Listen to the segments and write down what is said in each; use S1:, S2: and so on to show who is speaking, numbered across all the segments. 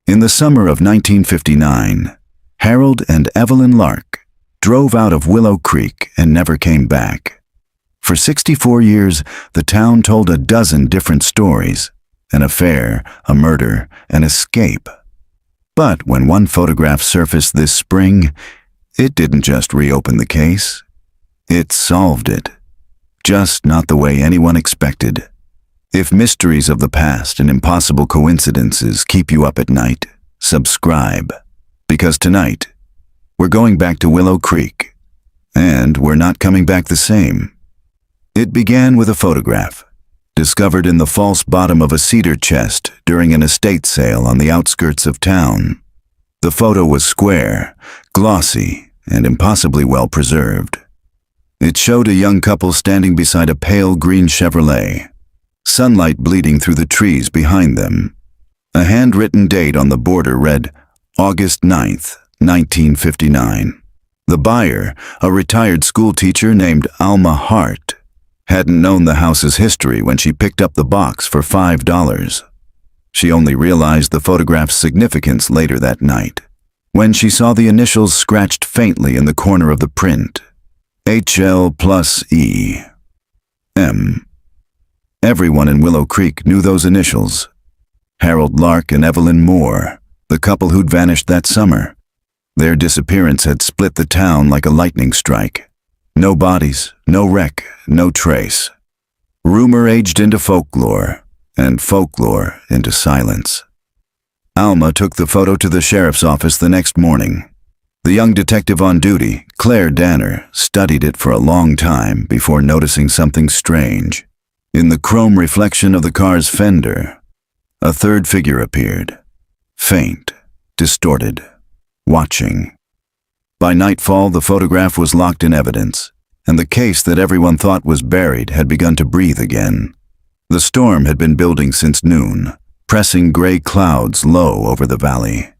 S1: In the summer of 1959, Harold and Evelyn Lark drove out of Willow Creek and never came back. For 64 years, the town told a dozen different stories: an affair, a murder, an escape. But when one photograph surfaced this spring, it didn't just reopen the case. It solved it. Just not the way anyone expected. If mysteries of the past and impossible coincidences keep you up at night, subscribe. Because tonight, we're going back to Willow Creek. And we're not coming back the same. It began with a photograph, discovered in the false bottom of a cedar chest during an estate sale on the outskirts of town. The photo was square, glossy, and impossibly well preserved. It showed a young couple standing beside a pale green Chevrolet, sunlight bleeding through the trees behind them. A handwritten date on the border read August 9th, 1959. The buyer, a retired schoolteacher named Alma Hart, hadn't known the house's history when she picked up the box for $5. She only realized the photograph's significance later that night, when she saw the initials scratched faintly in the corner of the print. HL+E. M. Everyone in Willow Creek knew those initials. Harold Lark and Evelyn Moore, the couple who'd vanished that summer. Their disappearance had split the town like a lightning strike. No bodies, no wreck, no trace. Rumor aged into folklore, and folklore into silence. Alma took the photo to the sheriff's office the next morning. The young detective on duty, Claire Danner, studied it for a long time before noticing something strange. In the chrome reflection of the car's fender, a third figure appeared. Faint, distorted, watching. By nightfall, the photograph was locked in evidence, and the case that everyone thought was buried had begun to breathe again. The storm had been building since noon, pressing gray clouds low over the valley.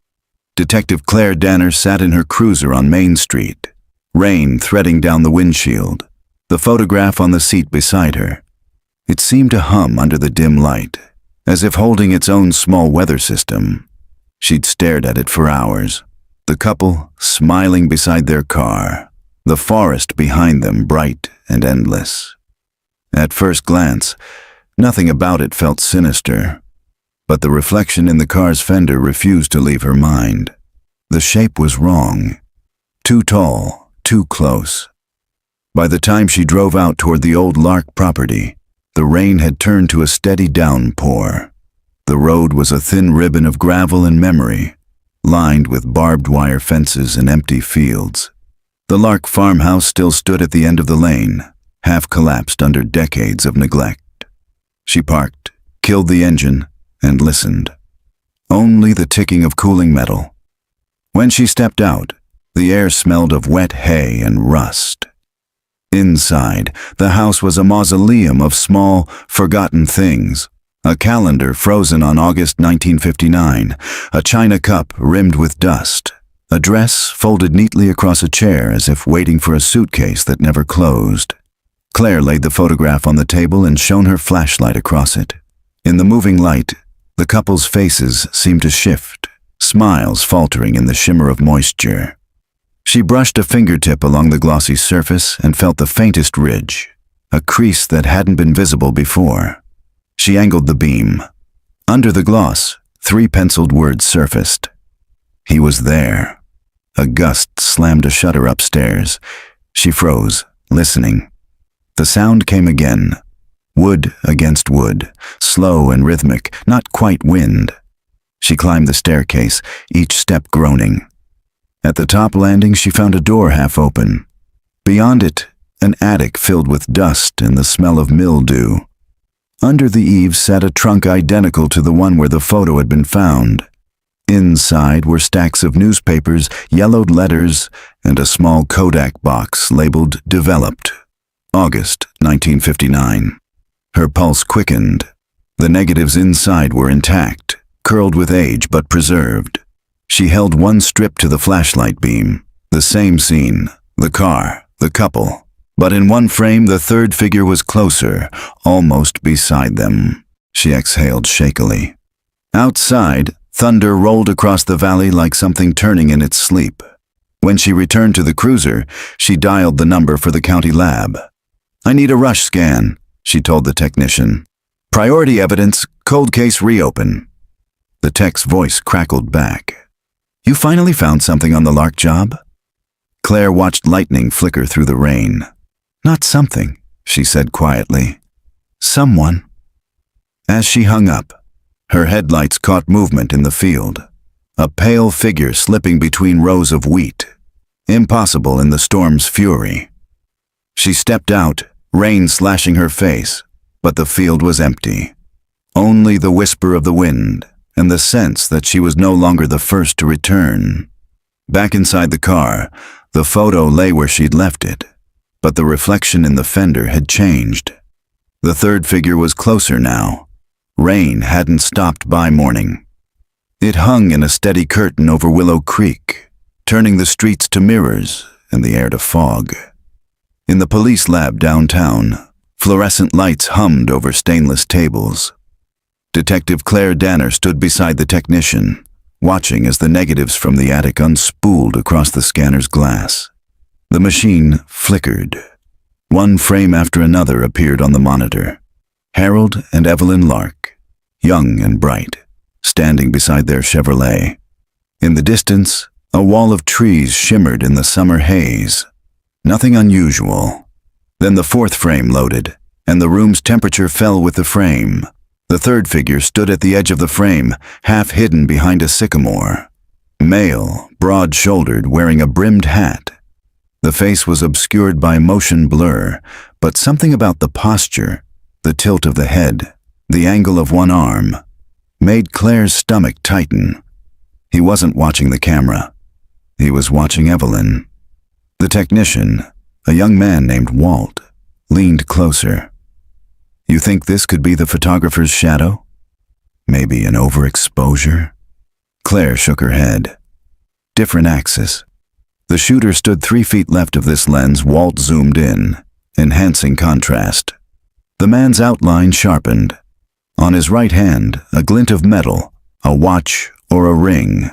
S1: Detective Claire Danner sat in her cruiser on Main Street, rain threading down the windshield, the photograph on the seat beside her. It seemed to hum under the dim light, as if holding its own small weather system. She'd stared at it for hours, the couple smiling beside their car, the forest behind them bright and endless. At first glance, nothing about it felt sinister, but the reflection in the car's fender refused to leave her mind. The shape was wrong. Too tall, too close. By the time she drove out toward the old Lark property, the rain had turned to a steady downpour. The road was a thin ribbon of gravel and memory, lined with barbed wire fences and empty fields. The Lark farmhouse still stood at the end of the lane, half collapsed under decades of neglect. She parked, killed the engine, and listened. Only the ticking of cooling metal. When she stepped out, the air smelled of wet hay and rust. Inside, the house was a mausoleum of small, forgotten things. A calendar frozen on August 1959, a china cup rimmed with dust, a dress folded neatly across a chair as if waiting for a suitcase that never closed. Claire laid the photograph on the table and shone her flashlight across it. In the moving light, the couple's faces seemed to shift, smiles faltering in the shimmer of moisture. She brushed a fingertip along the glossy surface and felt the faintest ridge, a crease that hadn't been visible before. She angled the beam. Under the gloss, 3 penciled words surfaced. He was there. A gust slammed a shutter upstairs. She froze, listening. The sound came again. Wood against wood, slow and rhythmic, not quite wind. She climbed the staircase, each step groaning. At the top landing, she found a door half open. Beyond it, an attic filled with dust and the smell of mildew. Under the eaves sat a trunk identical to the one where the photo had been found. Inside were stacks of newspapers, yellowed letters, and a small Kodak box labeled Developed, August 1959. Her pulse quickened. The negatives inside were intact, curled with age but preserved. She held one strip to the flashlight beam. The same scene, the car, the couple. But in one frame, the third figure was closer, almost beside them. She exhaled shakily. Outside, Thunder rolled across the valley like something turning in its sleep. When she returned to the cruiser, she dialed the number for the county lab. "I need a rush scan," she told the technician. "Priority evidence, cold case reopen." The tech's voice crackled back. "You finally found something on the Lark job?" Claire watched lightning flicker through the rain. "Not something," she said quietly. "Someone." As she hung up, her headlights caught movement in the field. A pale figure slipping between rows of wheat. Impossible in the storm's fury. She stepped out, rain slashing her face, but the field was empty. Only the whisper of the wind and the sense that she was no longer the first to return. Back inside the car, the photo lay where she'd left it, but the reflection in the fender had changed. The third figure was closer now. Rain hadn't stopped by morning. It hung in a steady curtain over Willow Creek, turning the streets to mirrors and the air to fog. In the police lab downtown, fluorescent lights hummed over stainless tables. Detective Claire Danner stood beside the technician, watching as the negatives from the attic unspooled across the scanner's glass. The machine flickered. One frame after another appeared on the monitor. Harold and Evelyn Lark, young and bright, standing beside their Chevrolet. In the distance, a wall of trees shimmered in the summer haze. Nothing unusual. Then the fourth frame loaded, and the room's temperature fell with the frame. The third figure stood at the edge of the frame, half hidden behind a sycamore. Male, broad-shouldered, wearing a brimmed hat. The face was obscured by motion blur, but something about the posture, the tilt of the head, the angle of one arm, made Claire's stomach tighten. He wasn't watching the camera. He was watching Evelyn. The technician, a young man named Walt, leaned closer. "You think this could be the photographer's shadow? Maybe an overexposure?" Claire shook her head. Different axis. The shooter stood 3 feet left of this lens. Walt zoomed in, enhancing contrast. The man's outline sharpened. On his right hand, a glint of metal, a watch or a ring.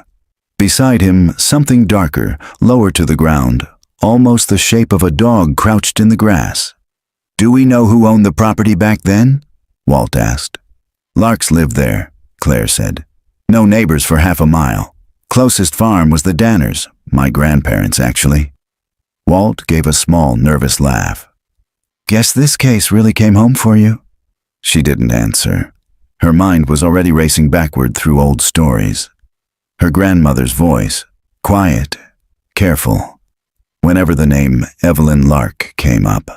S1: Beside him, something darker, lower to the ground, almost the shape of a dog crouched in the grass. "Do we know who owned the property back then?" Walt asked. "Larks lived there," Claire said. "No neighbors for half a mile. Closest farm was the Danners, my grandparents actually." Walt gave a small, nervous laugh. "Guess this case really came home for you?" She didn't answer. Her mind was already racing backward through old stories. Her grandmother's voice, quiet, careful, whenever the name Evelyn Lark came up.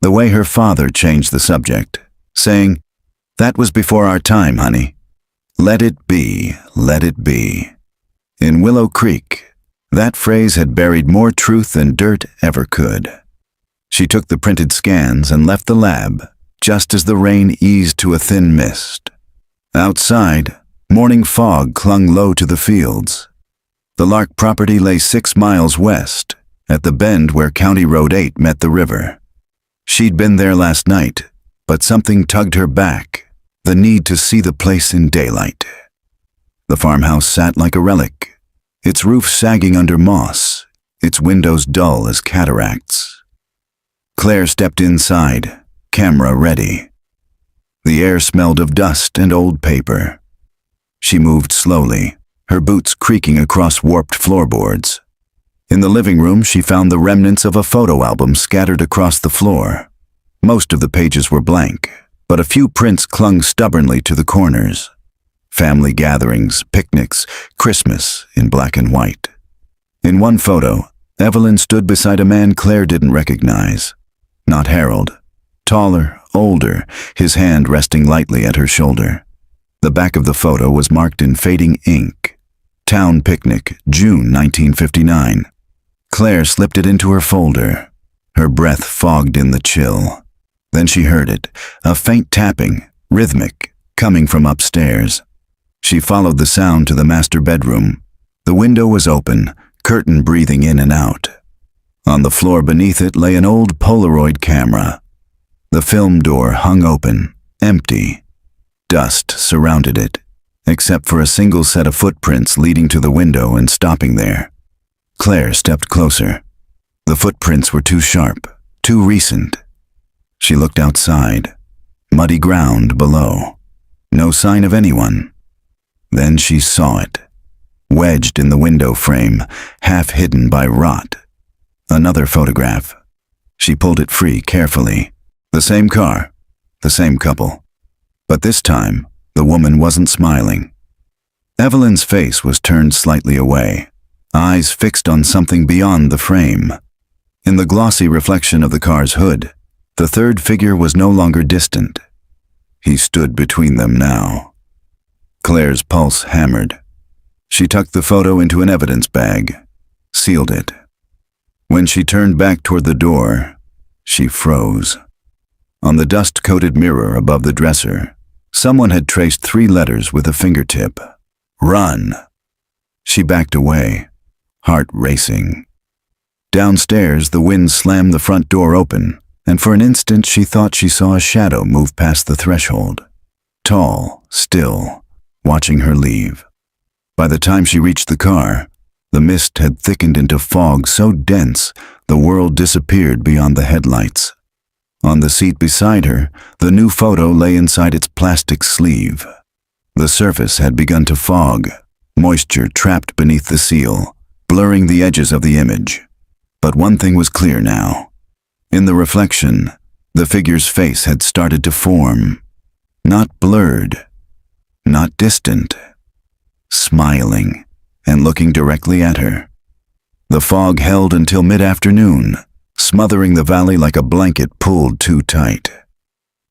S1: The way her father changed the subject, saying, "That was before our time, honey. Let it be, let it be." In Willow Creek, that phrase had buried more truth than dirt ever could. She took the printed scans and left the lab, just as the rain eased to a thin mist. Outside, morning fog clung low to the fields. The Lark property lay 6 miles west, at the bend where County Road 8 met the river. She'd been there last night, but something tugged her back, the need to see the place in daylight. The farmhouse sat like a relic, its roof sagging under moss, its windows dull as cataracts. Claire stepped inside, camera ready. The air smelled of dust and old paper. She moved slowly, her boots creaking across warped floorboards. In the living room, she found the remnants of a photo album scattered across the floor. Most of the pages were blank, but a few prints clung stubbornly to the corners. Family gatherings, picnics, Christmas in black and white. In one photo, Evelyn stood beside a man Claire didn't recognize. Not Harold. Taller, older, his hand resting lightly at her shoulder. The back of the photo was marked in fading ink. Town Picnic, June 1959. Claire slipped it into her folder. Her breath fogged in the chill. Then she heard it, a faint tapping, rhythmic, coming from upstairs. She followed the sound to the master bedroom. The window was open, curtain breathing in and out. On the floor beneath it lay an old Polaroid camera. The film door hung open, empty. Dust surrounded it, except for a single set of footprints leading to the window and stopping there. Claire stepped closer. The footprints were too sharp, too recent. She looked outside. Muddy ground below. No sign of anyone. Then she saw it. Wedged in the window frame, half hidden by rot. Another photograph. She pulled it free carefully. The same car. The same couple. But this time, the woman wasn't smiling. Evelyn's face was turned slightly away, eyes fixed on something beyond the frame. In the glossy reflection of the car's hood, the third figure was no longer distant. He stood between them now. Claire's pulse hammered. She tucked the photo into an evidence bag, sealed it. When she turned back toward the door, she froze. On the dust-coated mirror above the dresser, someone had traced 3 letters with a fingertip. Run. She backed away, heart racing. Downstairs, the wind slammed the front door open, and for an instant she thought she saw a shadow move past the threshold. Tall, still, watching her leave. By the time she reached the car, the mist had thickened into fog so dense the world disappeared beyond the headlights. On the seat beside her, the new photo lay inside its plastic sleeve. The surface had begun to fog, moisture trapped beneath the seal, blurring the edges of the image. But one thing was clear now. In the reflection, the figure's face had started to form. Not blurred, not distant. Smiling and looking directly at her. The fog held until mid-afternoon, smothering the valley like a blanket pulled too tight.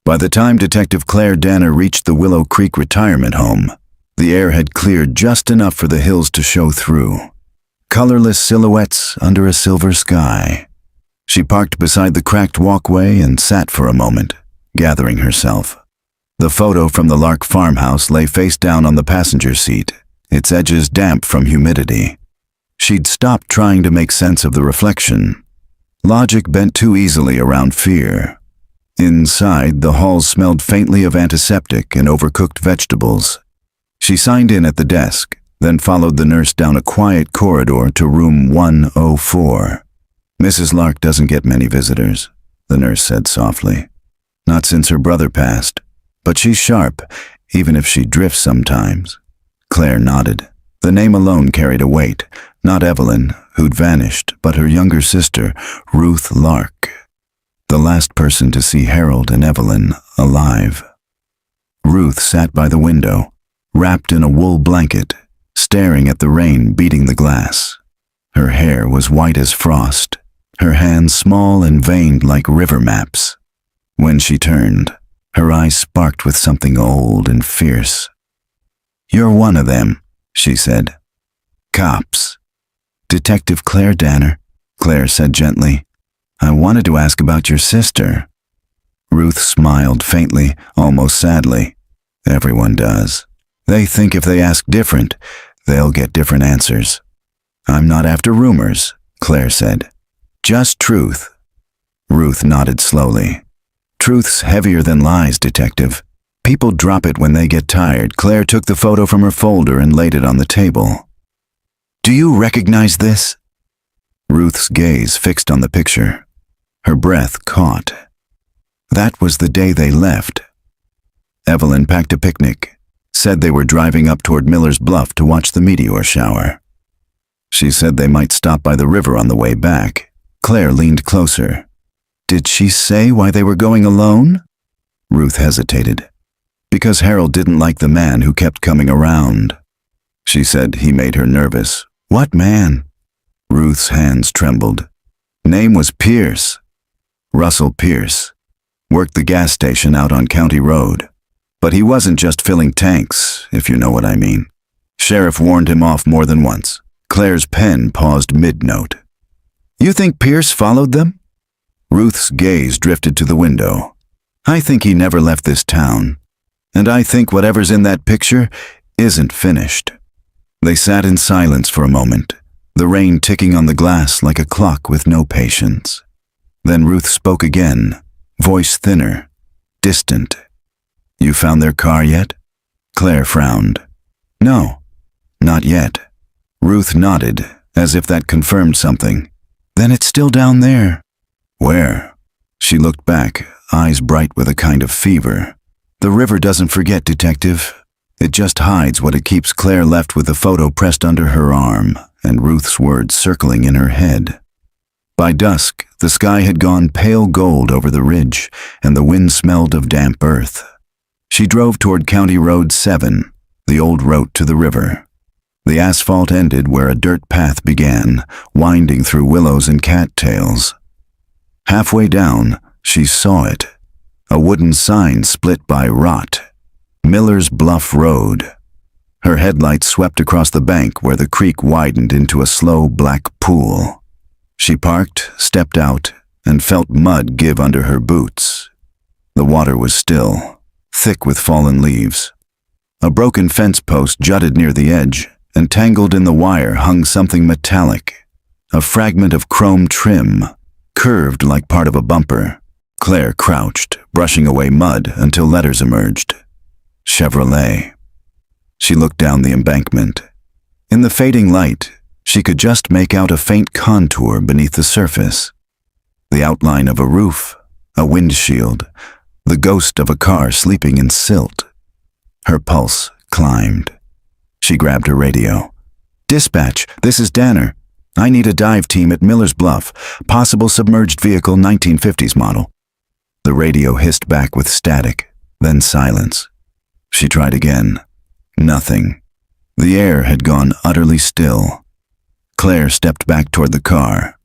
S1: By the time Detective Claire Danner reached the Willow Creek retirement home, the air had cleared just enough for the hills to show through. Colorless silhouettes under a silver sky. She parked beside the cracked walkway and sat for a moment, gathering herself. The photo from the Lark farmhouse lay face down on the passenger seat, its edges damp from humidity. She'd stopped trying to make sense of the reflection. Logic bent too easily around fear. Inside, the halls smelled faintly of antiseptic and overcooked vegetables. She signed in at the desk, then followed the nurse down a quiet corridor to room 104. Mrs. Lark doesn't get many visitors, the nurse said softly. Not since her brother passed. But she's sharp, even if she drifts sometimes. Claire nodded. The name alone carried a weight. Not Evelyn, who'd vanished, but her younger sister, Ruth Lark. The last person to see Harold and Evelyn alive. Ruth sat by the window, wrapped in a wool blanket, staring at the rain beating the glass. Her hair was white as frost, her hands small and veined like river maps. When she turned, her eyes sparked with something old and fierce. "You're one of them," she said. "Cops." "Detective Claire Danner," Claire said gently. "I wanted to ask about your sister." Ruth smiled faintly, almost sadly. Everyone does. They think if they ask different, they'll get different answers. "I'm not after rumors," Claire said. "Just truth." Ruth nodded slowly. "Truth's heavier than lies, Detective. People drop it when they get tired." Claire took the photo from her folder and laid it on the table. "Do you recognize this?" Ruth's gaze fixed on the picture. Her breath caught. That was the day they left. Evelyn packed a picnic, said they were driving up toward Miller's Bluff to watch the meteor shower. She said they might stop by the river on the way back. Claire leaned closer. "Did she say why they were going alone?" Ruth hesitated. "Because Harold didn't like the man who kept coming around." She said he made her nervous. "What man?" Ruth's hands trembled. "Name was Pierce. Russell Pierce. Worked the gas station out on County Road. But he wasn't just filling tanks, if you know what I mean. Sheriff warned him off more than once." Claire's pen paused mid-note. "You think Pierce followed them?" Ruth's gaze drifted to the window. "I think he never left this town. And I think whatever's in that picture isn't finished." They sat in silence for a moment, the rain ticking on the glass like a clock with no patience. Then Ruth spoke again, voice thinner, distant. "You found their car yet?" Claire frowned. No, not yet. Ruth nodded, as if that confirmed something. Then it's still down there. Where? She looked back, eyes bright with a kind of fever. The river doesn't forget, Detective. It just hides what it keeps. Claire left with the photo pressed under her arm, and Ruth's words circling in her head. By dusk, the sky had gone pale gold over the ridge, and the wind smelled of damp earth. She drove toward County Road 7, the old route to the river. The asphalt ended where a dirt path began, winding through willows and cattails. Halfway down, she saw it. A wooden sign split by rot. Miller's Bluff Road. Her headlights swept across the bank where the creek widened into a slow black pool. She parked, stepped out, and felt mud give under her boots. The water was still, thick with fallen leaves. A broken fence post jutted near the edge, and tangled in the wire hung something metallic, a fragment of chrome trim, curved like part of a bumper. Claire crouched, brushing away mud until letters emerged. Chevrolet. She looked down the embankment. In the fading light, she could just make out a faint contour beneath the surface. The outline of a roof, a windshield, the ghost of a car sleeping in silt. Her pulse climbed. She grabbed her radio. "Dispatch, this is Danner. I need a dive team at Miller's Bluff, possible submerged vehicle 1950s model." The radio hissed back with static, then silence. She tried again. Nothing. The air had gone utterly still. Claire stepped back toward the car.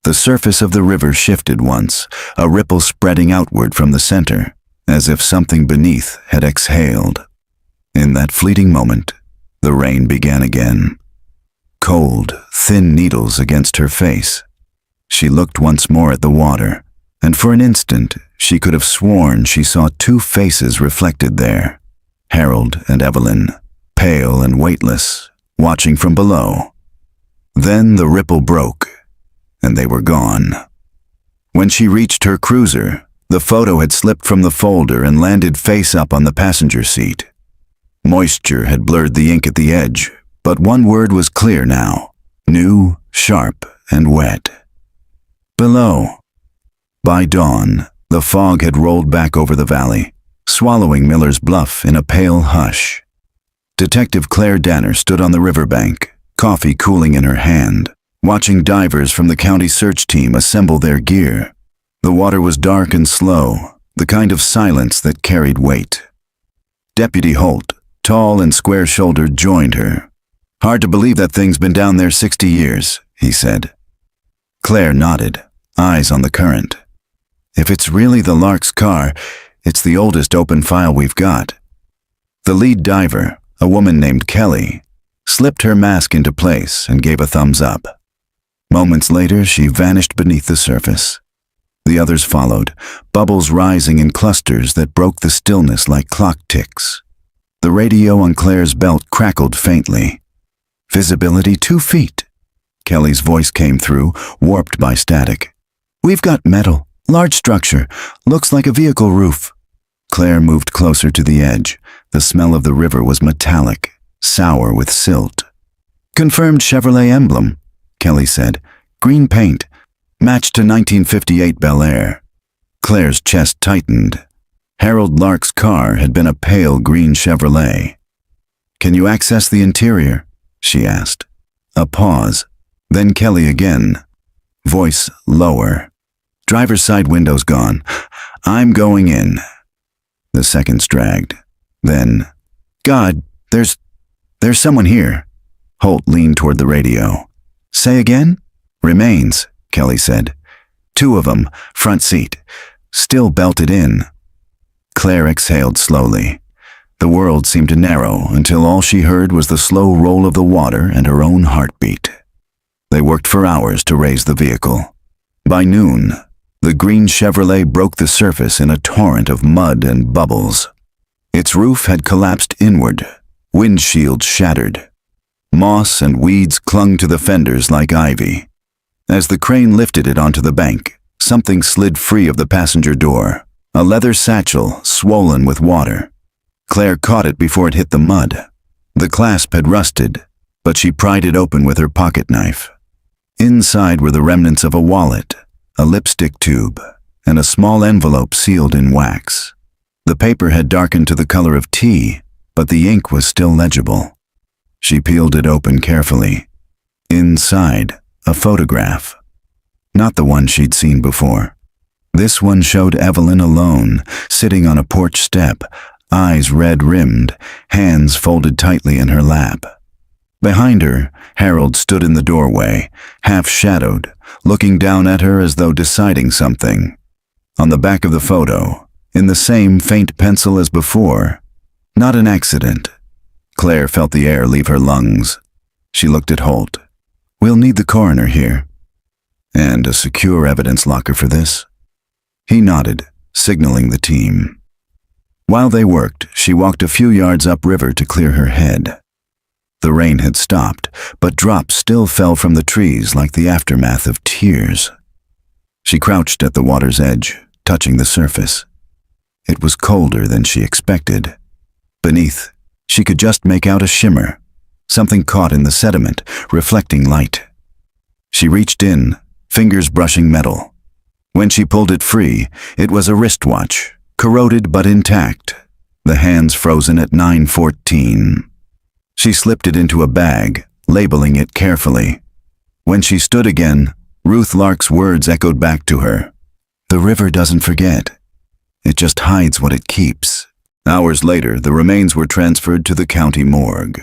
S1: The surface of the river shifted once, a ripple spreading outward from the center, as if something beneath had exhaled. In that fleeting moment, the rain began again. Cold, thin needles against her face. She looked once more at the water, and for an instant she could have sworn she saw two faces reflected there. Harold and Evelyn, pale and weightless, watching from below. Then the ripple broke, and they were gone. When she reached her cruiser, the photo had slipped from the folder and landed face up on the passenger seat. Moisture had blurred the ink at the edge, but one word was clear now, new, sharp, and wet. Below. By dawn, the fog had rolled back over the valley, swallowing Miller's Bluff in a pale hush. Detective Claire Danner stood on the riverbank, coffee cooling in her hand, watching divers from the county search team assemble their gear. The water was dark and slow, the kind of silence that carried weight. Deputy Holt, tall and square-shouldered, joined her. "Hard to believe that thing's been down there 60 years, he said. Claire nodded, eyes on the current. If it's really the Lark's car, it's the oldest open file we've got. The lead diver, a woman named Kelly, slipped her mask into place and gave a thumbs up. Moments later, she vanished beneath the surface. The others followed, bubbles rising in clusters that broke the stillness like clock ticks. The radio on Claire's belt crackled faintly. "Visibility 2 feet. Kelly's voice came through, warped by static. "We've got metal, large structure, looks like a vehicle roof." Claire moved closer to the edge. The smell of the river was metallic, sour with silt. "Confirmed Chevrolet emblem," Kelly said. "Green paint, matched to 1958 Bel Air." Claire's chest tightened. Harold Lark's car had been a pale green Chevrolet. "Can you access the interior?" she asked. A pause. Then Kelly again. Voice lower. "Driver's side window's gone. I'm going in." The seconds dragged. Then, "God, there's someone here." Holt leaned toward the radio. "Say again?" "Remains," Kelly said. "2 of them, front seat. Still belted in." Claire exhaled slowly. The world seemed to narrow until all she heard was the slow roll of the water and her own heartbeat. They worked for hours to raise the vehicle. By noon, the green Chevrolet broke the surface in a torrent of mud and bubbles. Its roof had collapsed inward, windshield shattered. Moss and weeds clung to the fenders like ivy. As the crane lifted it onto the bank, something slid free of the passenger door, a leather satchel swollen with water. Claire caught it before it hit the mud. The clasp had rusted, but she pried it open with her pocket knife. Inside were the remnants of a wallet, a lipstick tube, and a small envelope sealed in wax. The paper had darkened to the color of tea, but the ink was still legible. She peeled it open carefully. Inside, a photograph. Not the one she'd seen before. This one showed Evelyn alone, sitting on a porch step, eyes red-rimmed, hands folded tightly in her lap. Behind her, Harold stood in the doorway, half-shadowed, looking down at her as though deciding something. On the back of the photo, in the same faint pencil as before, "Not an accident." Claire felt the air leave her lungs. She looked at Holt. "We'll need the coroner here." "And a secure evidence locker for this?" He nodded, signaling the team. While they worked, she walked a few yards upriver to clear her head. The rain had stopped, but drops still fell from the trees like the aftermath of tears. She crouched at the water's edge, touching the surface. It was colder than she expected. Beneath, she could just make out a shimmer, something caught in the sediment, reflecting light. She reached in, fingers brushing metal. When she pulled it free, it was a wristwatch, corroded but intact, the hands frozen at 9:14. She slipped it into a bag, labeling it carefully. When she stood again, Ruth Lark's words echoed back to her. "The river doesn't forget. It just hides what it keeps." Hours later, the remains were transferred to the county morgue.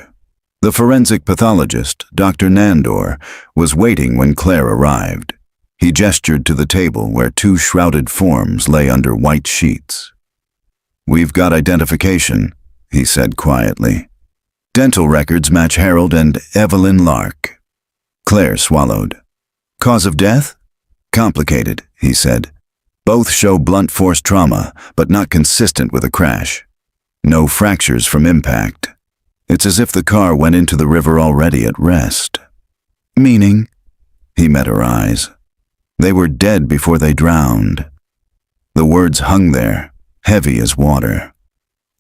S1: The forensic pathologist, Dr. Nandor, was waiting when Claire arrived. He gestured to the table where two shrouded forms lay under white sheets. "We've got identification," he said quietly. "Dental records match Harold and Evelyn Lark." Claire swallowed. "Cause of death?" "Complicated," he said. "Both show blunt force trauma, but not consistent with a crash. No fractures from impact. It's as if the car went into the river already at rest." "Meaning?" He met her eyes. "They were dead before they drowned." The words hung there, heavy as water.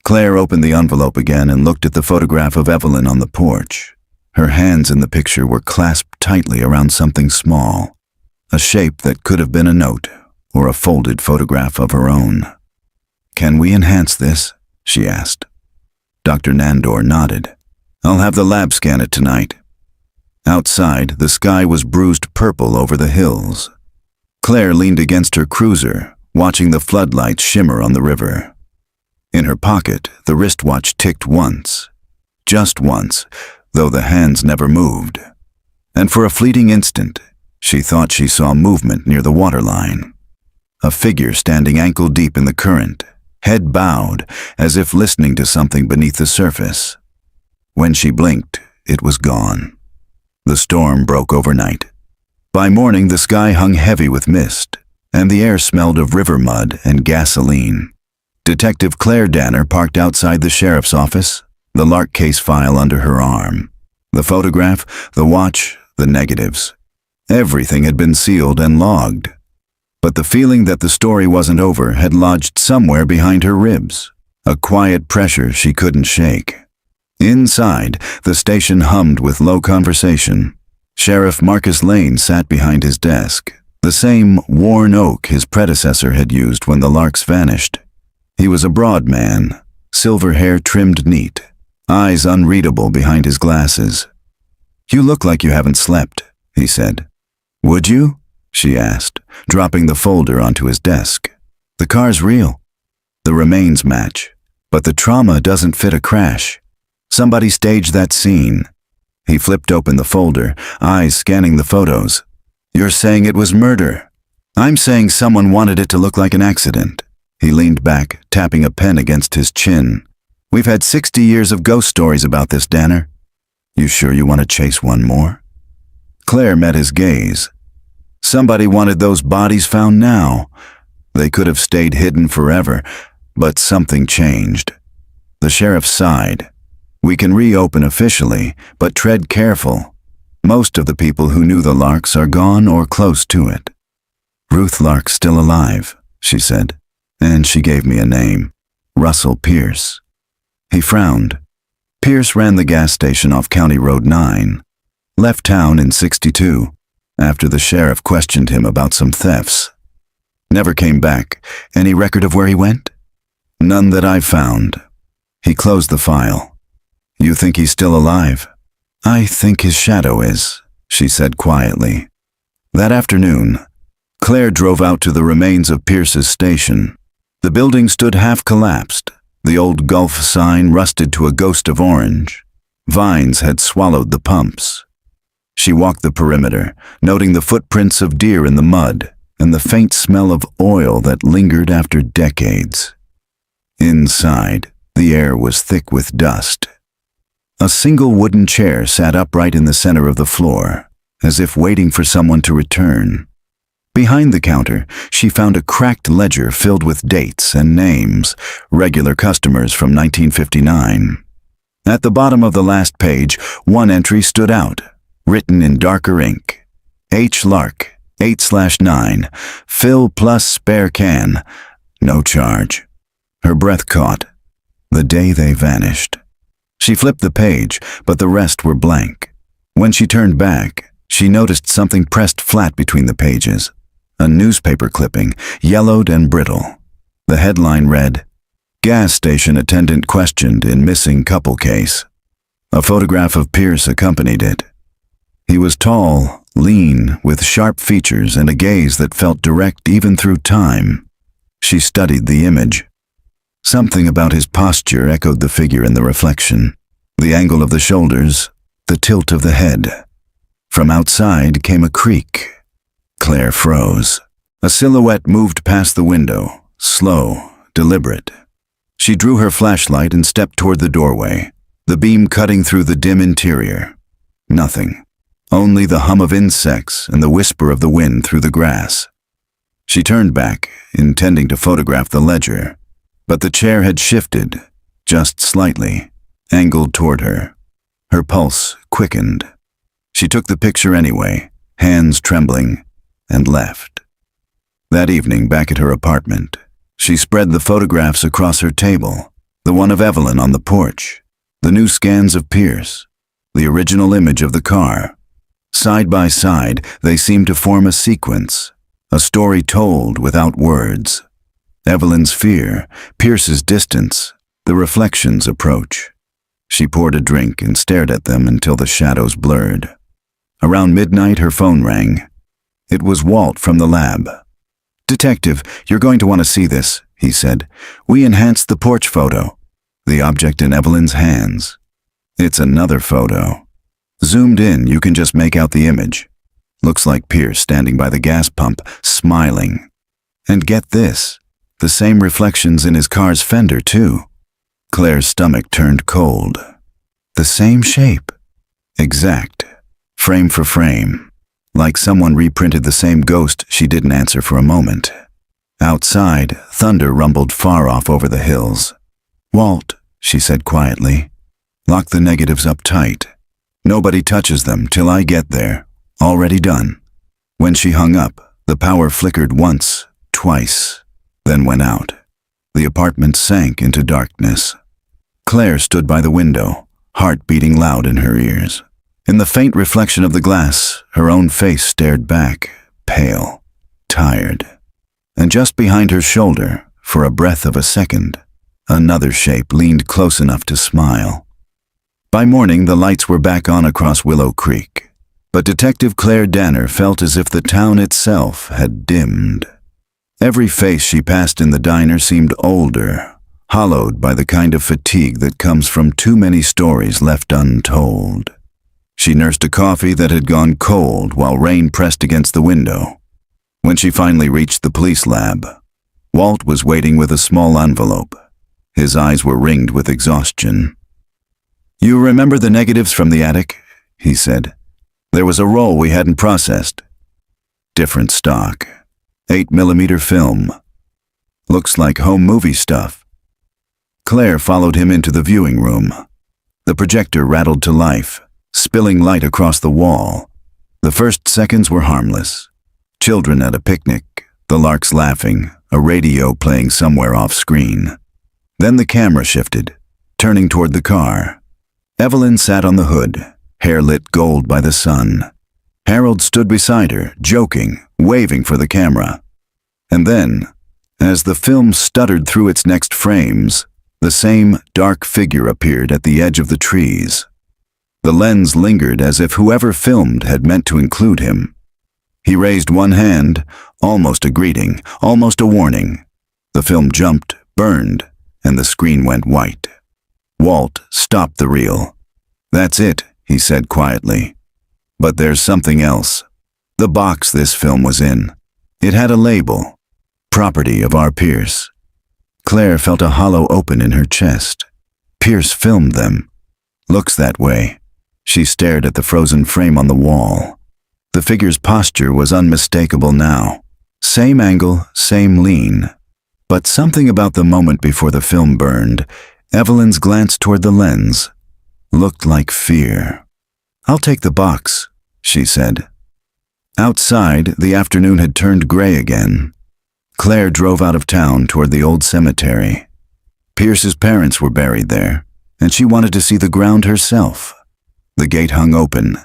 S1: Claire opened the envelope again and looked at the photograph of Evelyn on the porch. Her hands in the picture were clasped tightly around something small, a shape that could have been a note or a folded photograph of her own. "Can we enhance this?" she asked. Dr. Nandor nodded. "I'll have the lab scan it tonight." Outside, the sky was bruised purple over the hills. Claire leaned against her cruiser, watching the floodlights shimmer on the river. In her pocket, the wristwatch ticked once. Just once, though the hands never moved. And for a fleeting instant, she thought she saw movement near the waterline. A figure standing ankle-deep in the current, head bowed, as if listening to something beneath the surface. When she blinked, it was gone. The storm broke overnight. By morning, the sky hung heavy with mist, and the air smelled of river mud and gasoline. Detective Claire Danner parked outside the sheriff's office, the Lark case file under her arm. The photograph, the watch, the negatives. Everything had been sealed and logged. But the feeling that the story wasn't over had lodged somewhere behind her ribs, a quiet pressure she couldn't shake. Inside, the station hummed with low conversation. Sheriff Marcus Lane sat behind his desk, the same worn oak his predecessor had used when the Larks vanished. He was a broad man, silver hair trimmed neat, eyes unreadable behind his glasses. "You look like you haven't slept," he said. "Would you?" she asked, dropping the folder onto his desk. "The car's real. The remains match, but the trauma doesn't fit a crash. Somebody staged that scene." He flipped open the folder, eyes scanning the photos. "You're saying it was murder?" "I'm saying someone wanted it to look like an accident." He leaned back, tapping a pen against his chin. "We've had 60 years of ghost stories about this, Danner. You sure you want to chase one more?" Claire met his gaze. Somebody wanted those bodies found now. They could have stayed hidden forever, but something changed. The sheriff sighed. "We can reopen officially, but tread careful. Most of the people who knew the Larks are gone or close to it." "Ruth Lark's still alive," she said, "and she gave me a name, Russell Pierce." He frowned. Pierce ran the gas station off County Road 9, left town in 62, after the sheriff questioned him about some thefts. Never came back. Any record of where he went? None that I've found. He closed the file. You think he's still alive? I think his shadow is, she said quietly. That afternoon, Claire drove out to the remains of Pierce's station. The building stood half collapsed, the old Gulf sign rusted to a ghost of orange. Vines had swallowed the pumps. She walked the perimeter, noting the footprints of deer in the mud and the faint smell of oil that lingered after decades. Inside, the air was thick with dust. A single wooden chair sat upright in the center of the floor, as if waiting for someone to return. Behind the counter, she found a cracked ledger filled with dates and names, regular customers from 1959. At the bottom of the last page, one entry stood out, written in darker ink. H. Lark, 8/9, fill plus spare can, no charge. Her breath caught. The day they vanished. She flipped the page, but the rest were blank. When she turned back, she noticed something pressed flat between the pages. A newspaper clipping, yellowed and brittle. The headline read, "Gas station attendant questioned in missing couple case." A photograph of Pierce accompanied it. He was tall, lean, with sharp features and a gaze that felt direct even through time. She studied the image. Something about his posture echoed the figure in the reflection. The angle of the shoulders, the tilt of the head. From outside came a creak. Claire froze. A silhouette moved past the window, slow, deliberate. She drew her flashlight and stepped toward the doorway, the beam cutting through the dim interior. Nothing. Only the hum of insects and the whisper of the wind through the grass. She turned back, intending to photograph the ledger, but the chair had shifted, just slightly, angled toward her. Her pulse quickened. She took the picture anyway, hands trembling, and left. That evening, back at her apartment, she spread the photographs across her table, the one of Evelyn on the porch, the new scans of Pierce, the original image of the car. Side by side, they seemed to form a sequence, a story told without words. Evelyn's fear, Pierce's distance, the reflections' approach. She poured a drink and stared at them until the shadows blurred. Around midnight, her phone rang. It was Walt from the lab. "Detective, you're going to want to see this," he said. "We enhanced the porch photo." The object in Evelyn's hands. It's another photo. Zoomed in, you can just make out the image. Looks like Pierce standing by the gas pump, smiling. And get this, the same reflections in his car's fender, too. Claire's stomach turned cold. The same shape. Exact. Frame for frame. Like someone reprinted the same ghost. She didn't answer for a moment. Outside, thunder rumbled far off over the hills. "Walt," she said quietly, "lock the negatives up tight. Nobody touches them till I get there. Already done." When she hung up, the power flickered once, twice, then went out. The apartment sank into darkness. Claire stood by the window, heart beating loud in her ears. In the faint reflection of the glass, her own face stared back, pale, tired. And just behind her shoulder, for a breath of a second, another shape leaned close enough to smile. By morning, the lights were back on across Willow Creek, but Detective Claire Danner felt as if the town itself had dimmed. Every face she passed in the diner seemed older, hollowed by the kind of fatigue that comes from too many stories left untold. She nursed a coffee that had gone cold while rain pressed against the window. When she finally reached the police lab, Walt was waiting with a small envelope. His eyes were ringed with exhaustion. "You remember the negatives from the attic?" he said. "There was a roll we hadn't processed. Different stock. 8mm film. Looks like home movie stuff." Claire followed him into the viewing room. The projector rattled to life, spilling light across the wall. The first seconds were harmless. Children at a picnic, the larks laughing, a radio playing somewhere off-screen. Then the camera shifted, turning toward the car. Evelyn sat on the hood, hair lit gold by the sun. Harold stood beside her, joking, waving for the camera. And then, as the film stuttered through its next frames, the same dark figure appeared at the edge of the trees. The lens lingered as if whoever filmed had meant to include him. He raised one hand, almost a greeting, almost a warning. The film jumped, burned, and the screen went white. Walt stopped the reel. "That's it," he said quietly. "But there's something else. The box this film was in. It had a label. Property of R. Pierce." Claire felt a hollow open in her chest. Pierce filmed them. "Looks that way." She stared at the frozen frame on the wall. The figure's posture was unmistakable now. Same angle, same lean. But something about the moment before the film burned, Evelyn's glance toward the lens, looked like fear. "I'll take the box," she said. Outside, the afternoon had turned gray again. Claire drove out of town toward the old cemetery. Pierce's parents were buried there, and she wanted to see the ground herself. The gate hung open,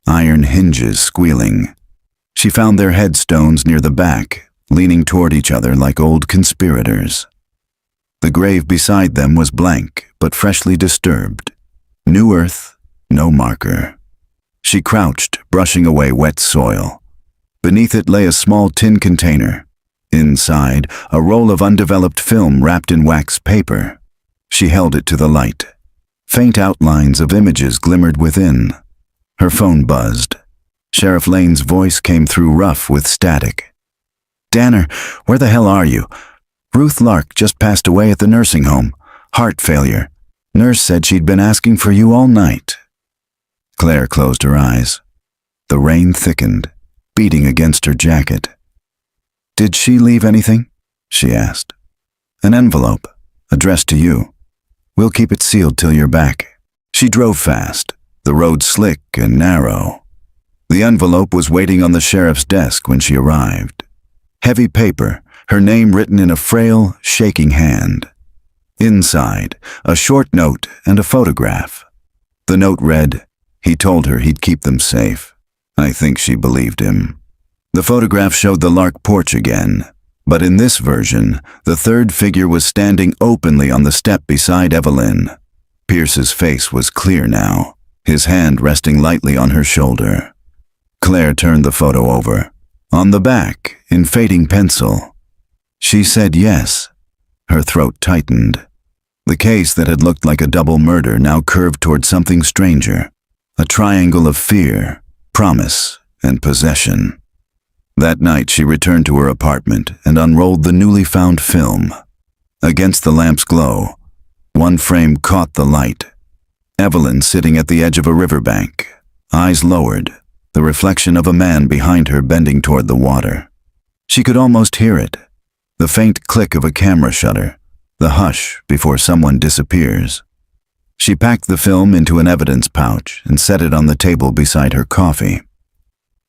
S1: iron hinges squealing. She found their headstones near the back, leaning toward each other like old conspirators. The grave beside them was blank, but freshly disturbed. New earth, no marker. She crouched, brushing away wet soil. Beneath it lay a small tin container. Inside, a roll of undeveloped film wrapped in wax paper. She held it to the light. Faint outlines of images glimmered within. Her phone buzzed. Sheriff Lane's voice came through rough with static. "Danner, where the hell are you? Ruth Lark just passed away at the nursing home. Heart failure. Nurse said she'd been asking for you all night." Claire closed her eyes. The rain thickened, beating against her jacket. "Did she leave anything?" she asked. "An envelope, addressed to you. We'll keep it sealed till you're back." She drove fast, the road slick and narrow. The envelope was waiting on the sheriff's desk when she arrived. Heavy paper, her name written in a frail, shaking hand. Inside, a short note and a photograph. The note read, "He told her he'd keep them safe." I think she believed him. The photograph showed the Lark porch again, but in this version, the third figure was standing openly on the step beside Evelyn. Pierce's face was clear now, his hand resting lightly on her shoulder. Claire turned the photo over. On the back, in fading pencil, she said yes. Her throat tightened. The case that had looked like a double murder now curved toward something stranger, a triangle of fear, promise, and possession. That night she returned to her apartment and unrolled the newly found film. Against the lamp's glow, one frame caught the light. Evelyn sitting at the edge of a riverbank, eyes lowered, the reflection of a man behind her bending toward the water. She could almost hear it, the faint click of a camera shutter, the hush before someone disappears. She packed the film into an evidence pouch and set it on the table beside her coffee.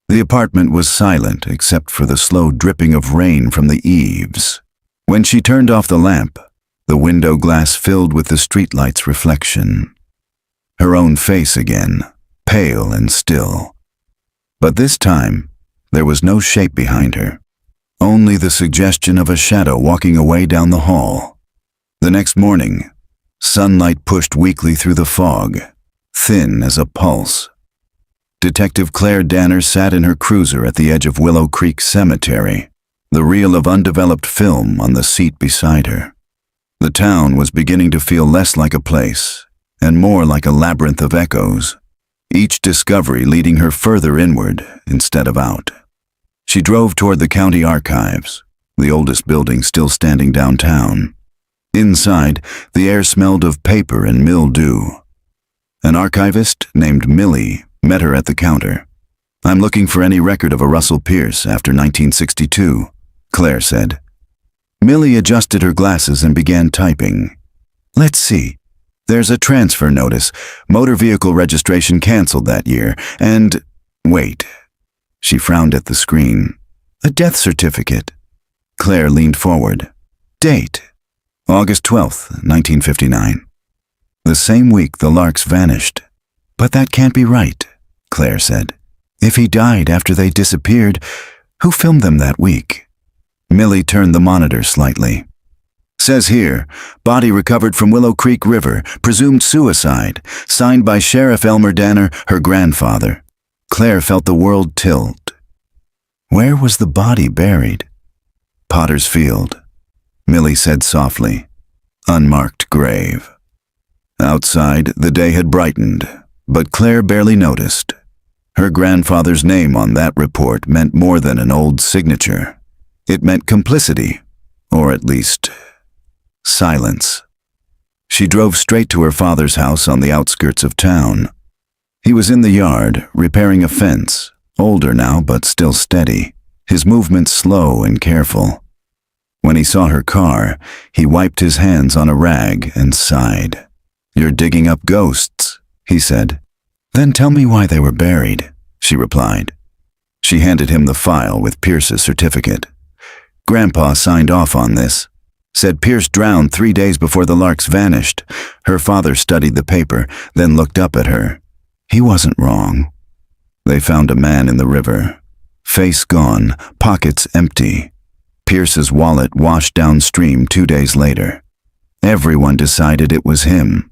S1: The apartment was silent except for the slow dripping of rain from the eaves. When she turned off the lamp, the window glass filled with the streetlight's reflection. Her own face again, pale and still. But this time, there was no shape behind her, only the suggestion of a shadow walking away down the hall. The next morning, sunlight pushed weakly through the fog, thin as a pulse. Detective Claire Danner sat in her cruiser at the edge of Willow Creek Cemetery, the reel of undeveloped film on the seat beside her. The town was beginning to feel less like a place, and more like a labyrinth of echoes, each discovery leading her further inward instead of out. She drove toward the county archives, the oldest building still standing downtown. Inside, the air smelled of paper and mildew. An archivist named Millie met her at the counter. "I'm looking for any record of a Russell Pierce after 1962, Claire said. Millie adjusted her glasses and began typing. "Let's see. There's a transfer notice, motor vehicle registration canceled that year, and... wait." She frowned at the screen. "A death certificate." Claire leaned forward. "Date. August 12th, 1959. The same week the Larks vanished. But that can't be right, Claire said. If he died after they disappeared, who filmed them that week? Millie turned the monitor slightly. Says here, body recovered from Willow Creek River, presumed suicide, signed by Sheriff Elmer Danner, her grandfather. Claire felt the world tilt. Where was the body buried? Potter's Field, Millie said softly. Unmarked grave. Outside, the day had brightened, but Claire barely noticed. Her grandfather's name on that report meant more than an old signature. It meant complicity, or at least silence. She drove straight to her father's house on the outskirts of town. He was in the yard, repairing a fence, older now but still steady, his movements slow and careful. When he saw her car, he wiped his hands on a rag and sighed. "You're digging up ghosts," he said. "Then tell me why they were buried," she replied. She handed him the file with Pierce's certificate. Grandpa signed off on this. Said Pierce drowned 3 days before the Larks vanished. Her father studied the paper, then looked up at her. He wasn't wrong. They found a man in the river. Face gone, pockets empty. Pierce's wallet washed downstream 2 days later. Everyone decided it was him.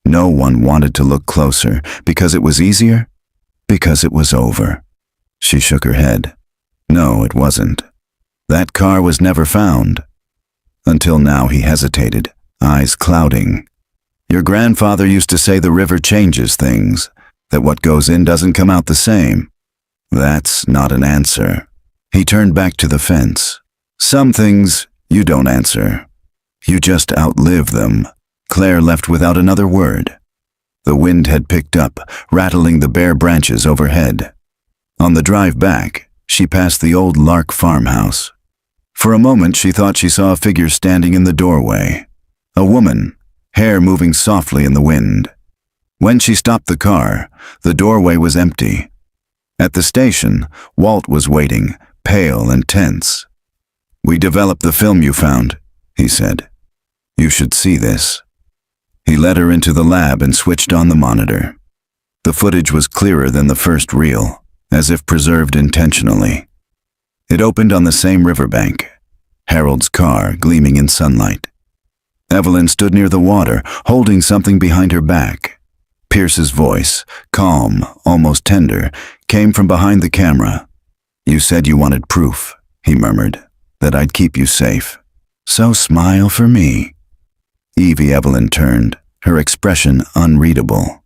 S1: No one wanted to look closer, because it was easier, because it was over. She shook her head. No, it wasn't. That car was never found. Until now he hesitated, eyes clouding. Your grandfather used to say the river changes things, that what goes in doesn't come out the same. That's not an answer. He turned back to the fence. Some things you don't answer. You just outlive them. Claire left without another word. The wind had picked up, rattling the bare branches overhead. On the drive back, she passed the old Lark farmhouse. For a moment she thought she saw a figure standing in the doorway. A woman, hair moving softly in the wind. When she stopped the car, the doorway was empty. At the station, Walt was waiting, pale and tense. "We developed the film you found," he said. "You should see this." He led her into the lab and switched on the monitor. The footage was clearer than the first reel, as if preserved intentionally. It opened on the same riverbank, Harold's car gleaming in sunlight. Evelyn stood near the water, holding something behind her back. Pierce's voice, calm, almost tender, came from behind the camera. "You said you wanted proof," he murmured, "that I'd keep you safe. So smile for me." Evie Evelyn turned, her expression unreadable.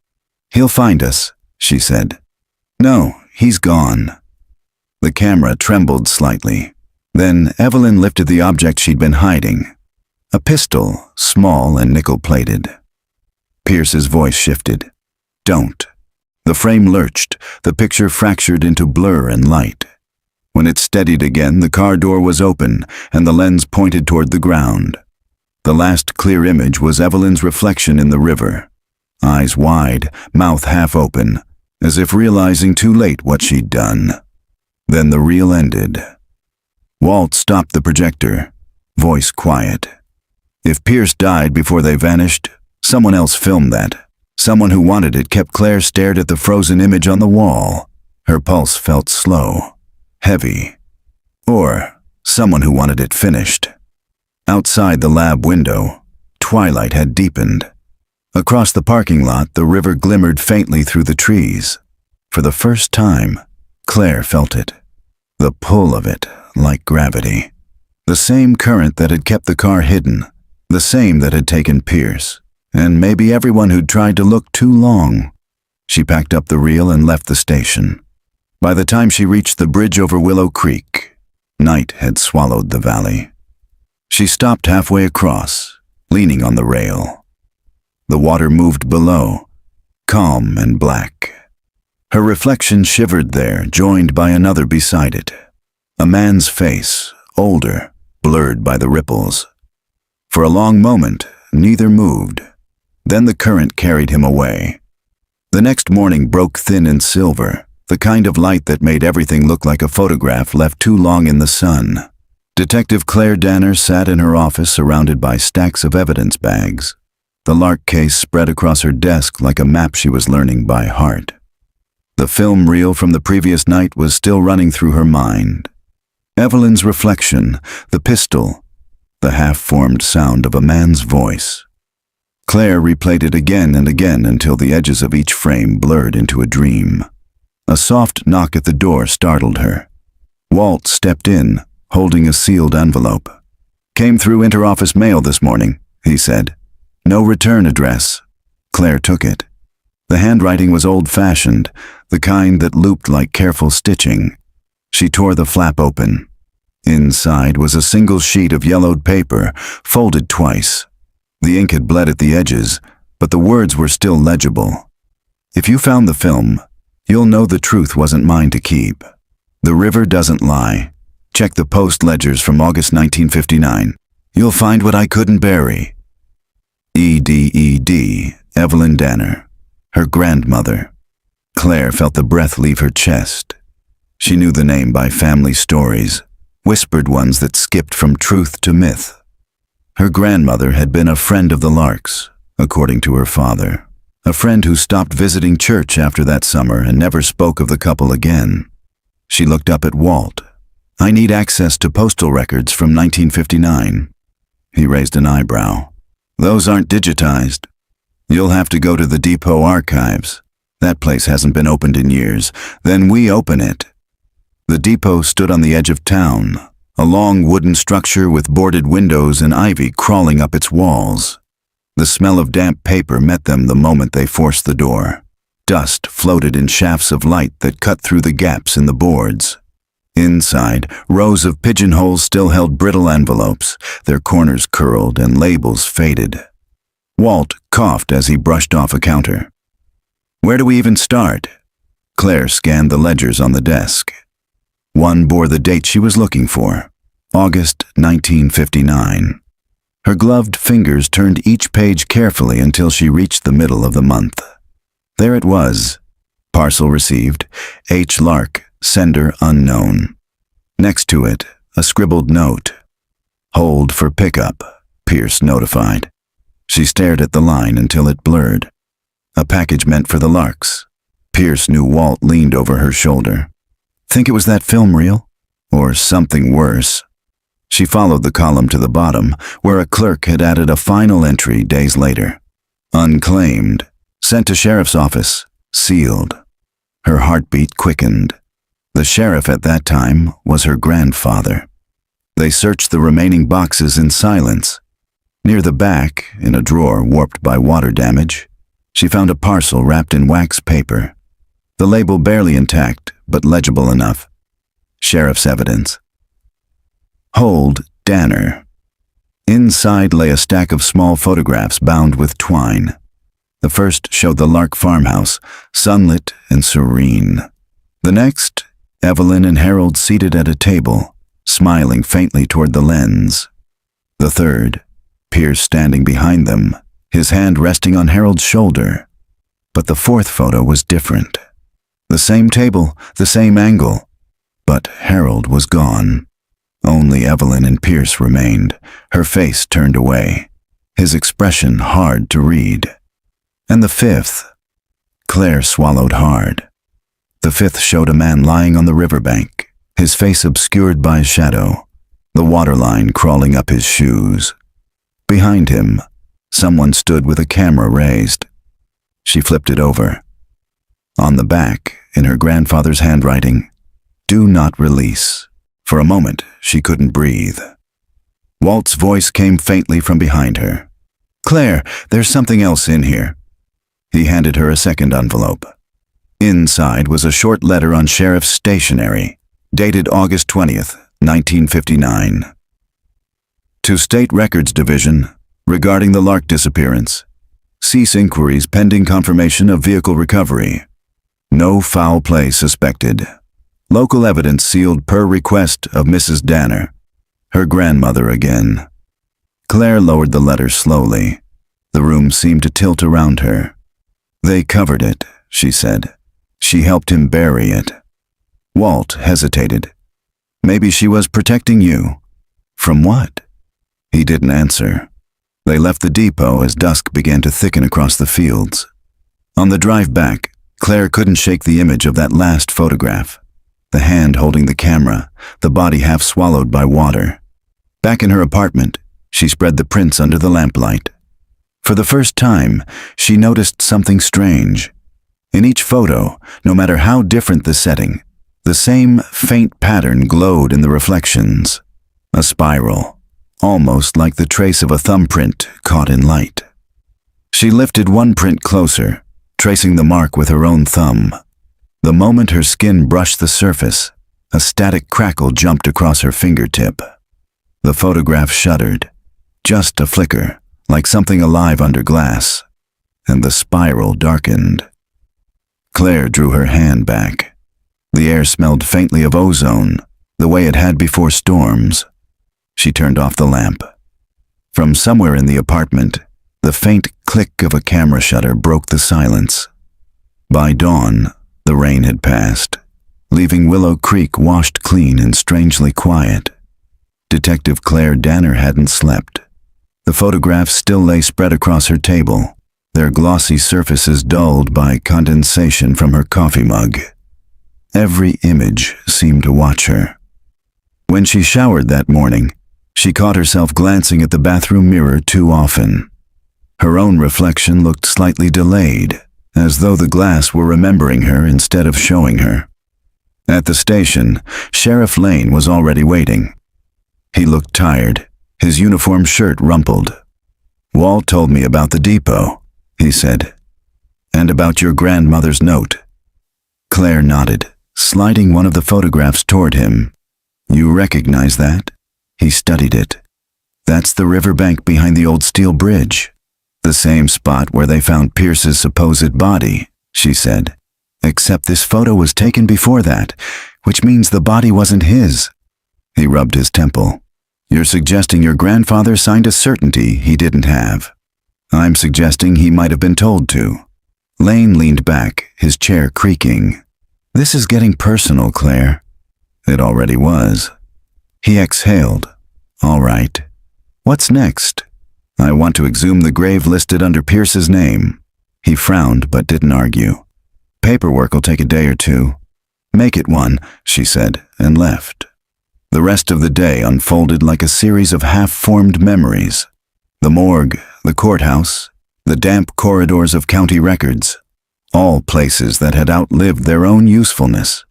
S1: "He'll find us," she said. "No, he's gone." The camera trembled slightly. Then Evelyn lifted the object she'd been hiding. A pistol, small and nickel-plated. Pierce's voice shifted. "Don't." The frame lurched, the picture fractured into blur and light. When it steadied again, the car door was open, and the lens pointed toward the ground. The last clear image was Evelyn's reflection in the river. Eyes wide, mouth half open, as if realizing too late what she'd done. Then the reel ended. Walt stopped the projector, voice quiet. If Pierce died before they vanished, someone else filmed that. Someone who wanted it kept. Claire stared at the frozen image on the wall. Her pulse felt slow, heavy. Or someone who wanted it finished. Outside the lab window, twilight had deepened. Across the parking lot, the river glimmered faintly through the trees. For the first time, Claire felt it. The pull of it, like gravity. The same current that had kept the car hidden. The same that had taken Pierce. And maybe everyone who'd tried to look too long. She packed up the reel and left the station. By the time she reached the bridge over Willow Creek, night had swallowed the valley. She stopped halfway across, leaning on the rail. The water moved below, calm and black. Her reflection shivered there, joined by another beside it. A man's face, older, blurred by the ripples. For a long moment, neither moved. Then the current carried him away. The next morning broke thin and silver, the kind of light that made everything look like a photograph left too long in the sun. Detective Claire Danner sat in her office surrounded by stacks of evidence bags. the Lark case spread across her desk like a map she was learning by heart. The film reel from the previous night was still running through her mind. Evelyn's reflection, the pistol, the half-formed sound of a man's voice. Claire replayed it again and again until the edges of each frame blurred into a dream. A soft knock at the door startled her. Walt stepped in, holding a sealed envelope. "Came through interoffice mail this morning," he said. "No return address." Claire took it. The handwriting was old-fashioned, the kind that looped like careful stitching. She tore the flap open. Inside was a single sheet of yellowed paper, folded twice. The ink had bled at the edges, but the words were still legible. "If you found the film, you'll know the truth wasn't mine to keep. The river doesn't lie. Check the post ledgers from August 1959. You'll find what I couldn't bury." E.D., Evelyn Danner, her grandmother. Claire felt the breath leave her chest. She knew the name by family stories, whispered ones that skipped from truth to myth. Her grandmother had been a friend of the Larks, according to her father, a friend who stopped visiting church after that summer and never spoke of the couple again. She looked up at Walt. "I need access to postal records from 1959. He raised an eyebrow. "Those aren't digitized. You'll have to go to the depot archives. That place hasn't been opened in years. Then we open it." The depot stood on the edge of town, a long wooden structure with boarded windows and ivy crawling up its walls. The smell of damp paper met them the moment they forced the door. Dust floated in shafts of light that cut through the gaps in the boards. Inside, rows of pigeonholes still held brittle envelopes, their corners curled and labels faded. Walt coughed as he brushed off a counter. "Where do we even start?" Claire scanned the ledgers on the desk. One bore the date she was looking for, August 1959. Her gloved fingers turned each page carefully until she reached the middle of the month. There it was. Parcel received, H. Lark, sender unknown. Next to it, a scribbled note. "Hold for pickup," Pierce notified. She stared at the line until it blurred. A package meant for the Larks. Pierce knew Walt leaned over her shoulder. Think it was that film reel? Or something worse? She followed the column to the bottom, where a clerk had added a final entry days later. Unclaimed. Sent to sheriff's office. Sealed. Her heartbeat quickened. The sheriff at that time was her grandfather. They searched the remaining boxes in silence. Near the back, in a drawer warped by water damage, she found a parcel wrapped in wax paper. The label barely intact, but legible enough. Sheriff's evidence. Hold, Danner. Inside lay a stack of small photographs bound with twine. The first showed the Lark farmhouse, sunlit and serene. The next, Evelyn and Harold seated at a table, smiling faintly toward the lens. The third, Pierce standing behind them, his hand resting on Harold's shoulder. But the fourth photo was different. The same table, the same angle, but Harold was gone. Only Evelyn and Pierce remained, her face turned away, his expression hard to read. And the fifth, Claire swallowed hard. The fifth showed a man lying on the riverbank, his face obscured by a shadow, the waterline crawling up his shoes. Behind him, someone stood with a camera raised. She flipped it over. On the back, in her grandfather's handwriting, "Do not release." For a moment, she couldn't breathe. Walt's voice came faintly from behind her. "Claire, there's something else in here." He handed her a second envelope. Inside was a short letter on sheriff's stationery, dated August 20th, 1959. To State Records Division, regarding the Lark disappearance. Cease inquiries pending confirmation of vehicle recovery. No foul play suspected. Local evidence sealed per request of Mrs. Danner, her grandmother again. Claire lowered the letter slowly. The room seemed to tilt around her. "They covered it," she said. "She helped him bury it." Walt hesitated. "Maybe she was protecting you." "From what?" He didn't answer. They left the depot as dusk began to thicken across the fields. On the drive back, Claire couldn't shake the image of that last photograph. The hand holding the camera, the body half swallowed by water. Back in her apartment, she spread the prints under the lamplight. For the first time, she noticed something strange. In each photo, no matter how different the setting, the same faint pattern glowed in the reflections. A spiral, almost like the trace of a thumbprint caught in light. She lifted one print closer, tracing the mark with her own thumb. The moment her skin brushed the surface, a static crackle jumped across her fingertip. The photograph shuddered, just a flicker, like something alive under glass, and the spiral darkened. Claire drew her hand back. The air smelled faintly of ozone, the way it had before storms. She turned off the lamp. From somewhere in the apartment, the faint click of a camera shutter broke the silence. By dawn, the rain had passed, leaving Willow Creek washed clean and strangely quiet. Detective Claire Danner hadn't slept. The photographs still lay spread across her table, their glossy surfaces dulled by condensation from her coffee mug. Every image seemed to watch her. When she showered that morning, she caught herself glancing at the bathroom mirror too often. Her own reflection looked slightly delayed, as though the glass were remembering her instead of showing her. At the station, Sheriff Lane was already waiting. He looked tired, his uniform shirt rumpled. "Walt told me about the depot," he said, "and about your grandmother's note." Claire nodded, sliding one of the photographs toward him. "You recognize that?" He studied it. "That's the riverbank behind the old steel bridge. The same spot where they found Pierce's supposed body," she said. "Except this photo was taken before that, which means the body wasn't his." He rubbed his temple. "You're suggesting your grandfather signed a certainty he didn't have. I'm suggesting he might have been told to." Lane leaned back, his chair creaking. "This is getting personal, Claire." It already was. He exhaled. "All right. What's next?" "I want to exhume the grave listed under Pierce's name." He frowned but didn't argue. "Paperwork will take a day or two." "Make it one," she said, and left. The rest of the day unfolded like a series of half-formed memories. The morgue, the courthouse, the damp corridors of county records, all places that had outlived their own usefulness.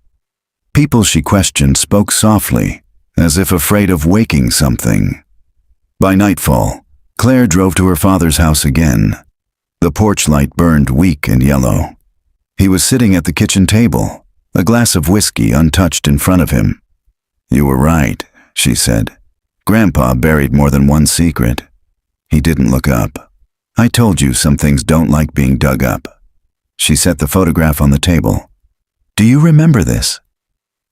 S1: People she questioned spoke softly, as if afraid of waking something. By nightfall, Claire drove to her father's house again. The porch light burned weak and yellow. He was sitting at the kitchen table, a glass of whiskey untouched in front of him. "You were right," she said. "Grandpa buried more than one secret." He didn't look up. "I told you some things don't like being dug up." She set the photograph on the table. "Do you remember this?"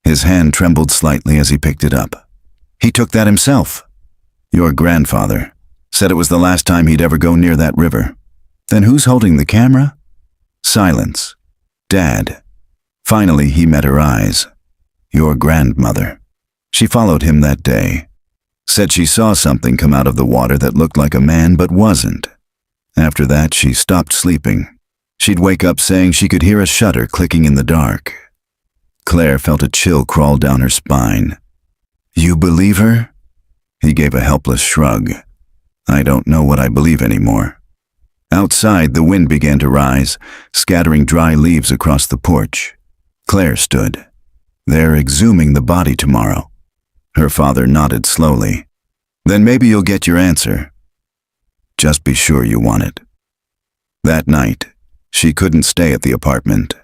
S1: His hand trembled slightly as he picked it up. "He took that himself." "Your grandfather said it was the last time he'd ever go near that river." "Then who's holding the camera?" Silence. "Dad." Finally he met her eyes. "Your grandmother." She followed him that day. Said she saw something come out of the water that looked like a man but wasn't. After that she stopped sleeping. She'd wake up saying she could hear a shutter clicking in the dark. Claire felt a chill crawl down her spine. "You believe her?" He gave a helpless shrug. "I don't know what I believe anymore." Outside, the wind began to rise, scattering dry leaves across the porch. Claire stood. "They're exhuming the body tomorrow." Her father nodded slowly. "Then maybe you'll get your answer. Just be sure you want it." That night, she couldn't stay at the apartment.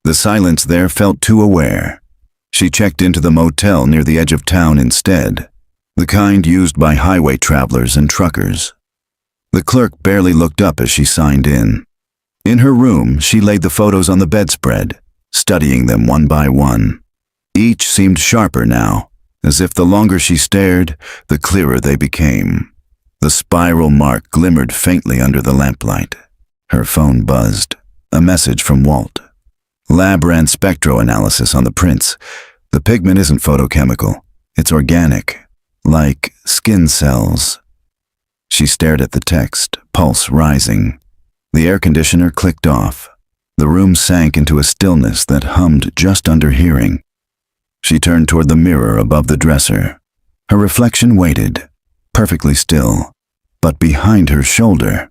S1: The silence there felt too aware. She checked into the motel near the edge of town instead, the kind used by highway travelers and truckers. The clerk barely looked up as she signed in. In her room, she laid the photos on the bedspread, studying them one by one. Each seemed sharper now, as if the longer she stared, the clearer they became. The spiral mark glimmered faintly under the lamplight. Her phone buzzed. A message from Walt. "Lab ran spectroanalysis on the prints. The pigment isn't photochemical. It's organic, like skin cells." She stared at the text, pulse rising. The air conditioner clicked off. The room sank into a stillness that hummed just under hearing. She turned toward the mirror above the dresser. Her reflection waited, perfectly still, but behind her shoulder,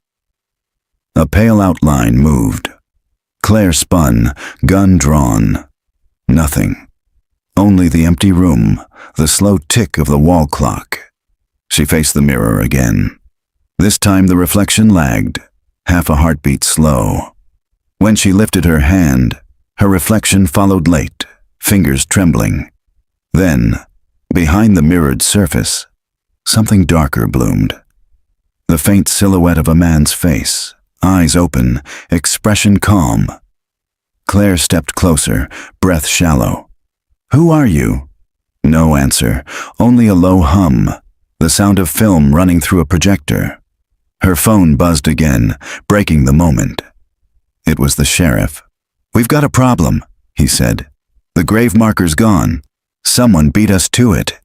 S1: a pale outline moved. Claire spun, gun drawn. Nothing. Only the empty room, the slow tick of the wall clock. She faced the mirror again. This time the reflection lagged, half a heartbeat slow. When she lifted her hand, her reflection followed late, fingers trembling. Then, behind the mirrored surface, something darker bloomed. The faint silhouette of a man's face, eyes open, expression calm. Claire stepped closer, breath shallow. "Who are you?" No answer, only a low hum, the sound of film running through a projector. Her phone buzzed again, breaking the moment. It was the sheriff. "We've got a problem," he said. "The grave marker's gone. Someone beat us to it."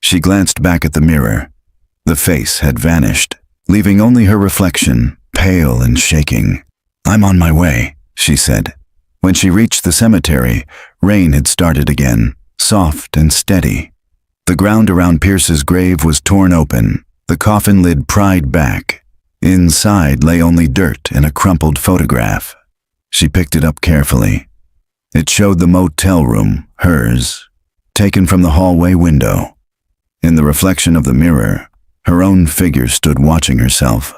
S1: She glanced back at the mirror. The face had vanished, leaving only her reflection, pale and shaking. "I'm on my way," she said. When she reached the cemetery, rain had started again, soft and steady. The ground around Pierce's grave was torn open, the coffin lid pried back. Inside lay only dirt and a crumpled photograph. She picked it up carefully. It showed the motel room, hers, taken from the hallway window. In the reflection of the mirror, her own figure stood watching herself.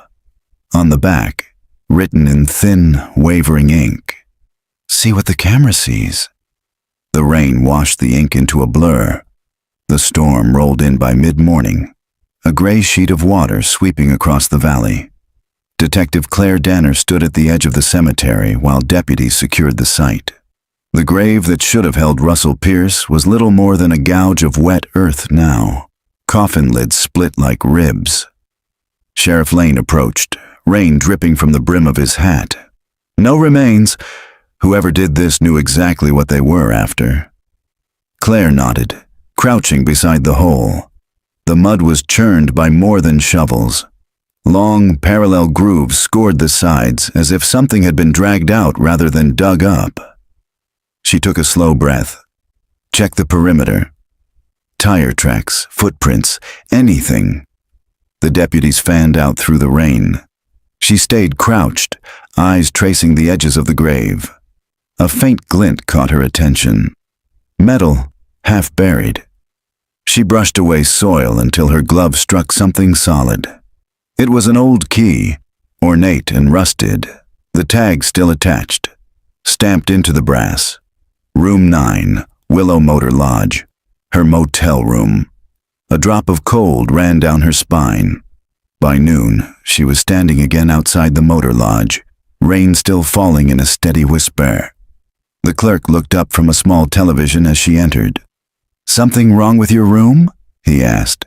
S1: On the back, written in thin, wavering ink, "See what the camera sees." The rain washed the ink into a blur. The storm rolled in by mid-morning, a gray sheet of water sweeping across the valley. Detective Claire Danner stood at the edge of the cemetery while deputies secured the site. The grave that should have held Russell Pierce was little more than a gouge of wet earth now, coffin lids split like ribs. Sheriff Lane approached, rain dripping from the brim of his hat. "No remains. Whoever did this knew exactly what they were after." Claire nodded, crouching beside the hole. The mud was churned by more than shovels. Long, parallel grooves scored the sides as if something had been dragged out rather than dug up. She took a slow breath. Checked the perimeter. Tire tracks, footprints, anything. The deputies fanned out through the rain. She stayed crouched, eyes tracing the edges of the grave. A faint glint caught her attention. Metal, half buried. She brushed away soil until her glove struck something solid. It was an old key, ornate and rusted, the tag still attached, stamped into the brass. Room 9, Willow Motor Lodge, her motel room. A drop of cold ran down her spine. By noon, she was standing again outside the motor lodge, rain still falling in a steady whisper. The clerk looked up from a small television as she entered. "Something wrong with your room?" he asked.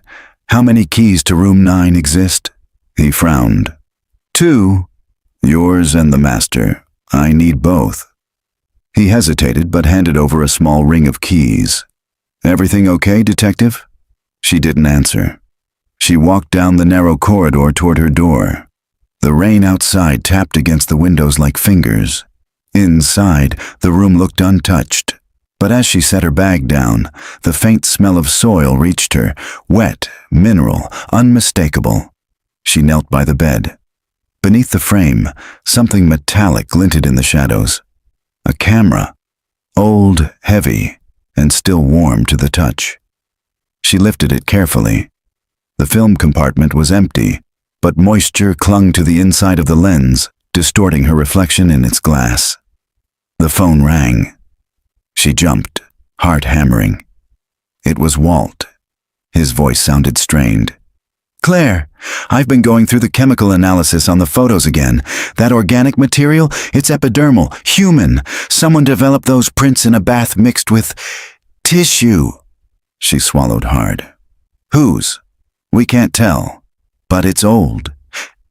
S1: "How many keys to room 9 exist?" He frowned. "2. Yours and the master. I need both." He hesitated but handed over a small ring of keys. "Everything okay, detective?" She didn't answer. She walked down the narrow corridor toward her door. The rain outside tapped against the windows like fingers. Inside, the room looked untouched. But as she set her bag down, the faint smell of soil reached her, wet, mineral, unmistakable. She knelt by the bed. Beneath the frame, something metallic glinted in the shadows. A camera, old, heavy, and still warm to the touch. She lifted it carefully. The film compartment was empty, but moisture clung to the inside of the lens, distorting her reflection in its glass. The phone rang. She jumped, heart hammering. It was Walt. His voice sounded strained. "Claire, I've been going through the chemical analysis on the photos again. That organic material, it's epidermal, human. Someone developed those prints in a bath mixed with tissue." She swallowed hard. "Whose? We can't tell. But it's old.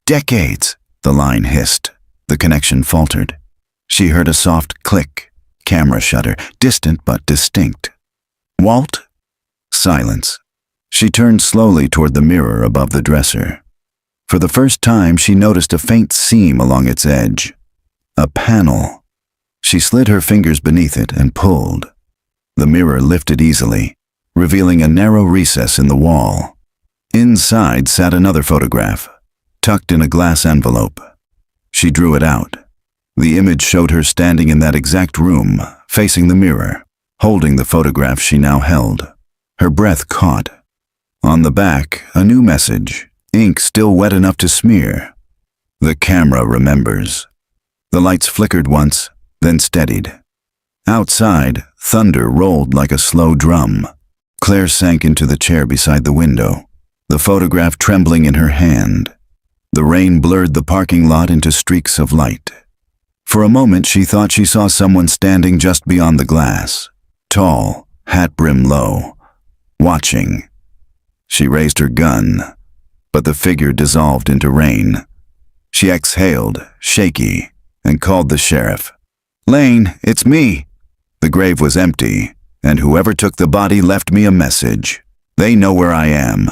S1: Decades," the line hissed. The connection faltered. She heard a soft click, camera shutter, distant but distinct. "Walt?" Silence. She turned slowly toward the mirror above the dresser. For the first time, she noticed a faint seam along its edge. A panel. She slid her fingers beneath it and pulled. The mirror lifted easily, revealing a narrow recess in the wall. Inside sat another photograph, tucked in a glass envelope. She drew it out. The image showed her standing in that exact room, facing the mirror, holding the photograph she now held. Her breath caught. On the back, a new message, ink still wet enough to smear. The camera remembers. The lights flickered once, then steadied. Outside, thunder rolled like a slow drum. Claire sank into the chair beside the window, the photograph trembling in her hand. The rain blurred the parking lot into streaks of light. For a moment, she thought she saw someone standing just beyond the glass, tall, hat brim low, watching. She raised her gun, but the figure dissolved into rain. She exhaled, shaky, and called the sheriff. "Lane, it's me." The grave was empty, and whoever took the body left me a message. "They know where I am."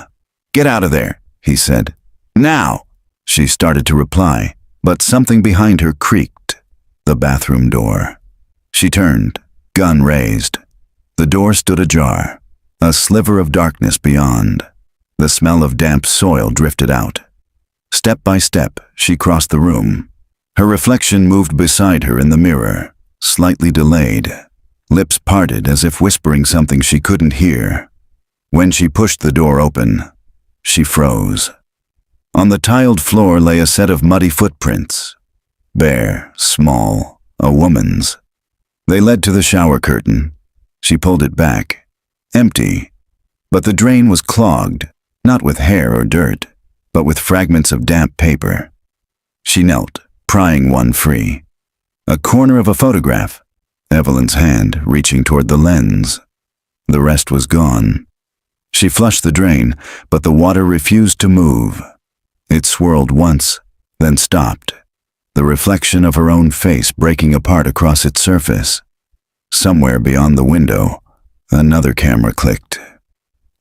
S1: "Get out of there," he said. "Now." She started to reply, but something behind her creaked. The bathroom door. She turned, gun raised. The door stood ajar, a sliver of darkness beyond. The smell of damp soil drifted out. Step by step, she crossed the room. Her reflection moved beside her in the mirror, slightly delayed, lips parted as if whispering something she couldn't hear. When she pushed the door open, she froze. On the tiled floor lay a set of muddy footprints. Bare, small, a woman's. They led to the shower curtain. She pulled it back. Empty. But the drain was clogged, not with hair or dirt, but with fragments of damp paper. She knelt, prying one free. A corner of a photograph, Evelyn's hand reaching toward the lens. The rest was gone. She flushed the drain, but the water refused to move. It swirled once, then stopped. The reflection of her own face breaking apart across its surface. Somewhere beyond the window, another camera clicked.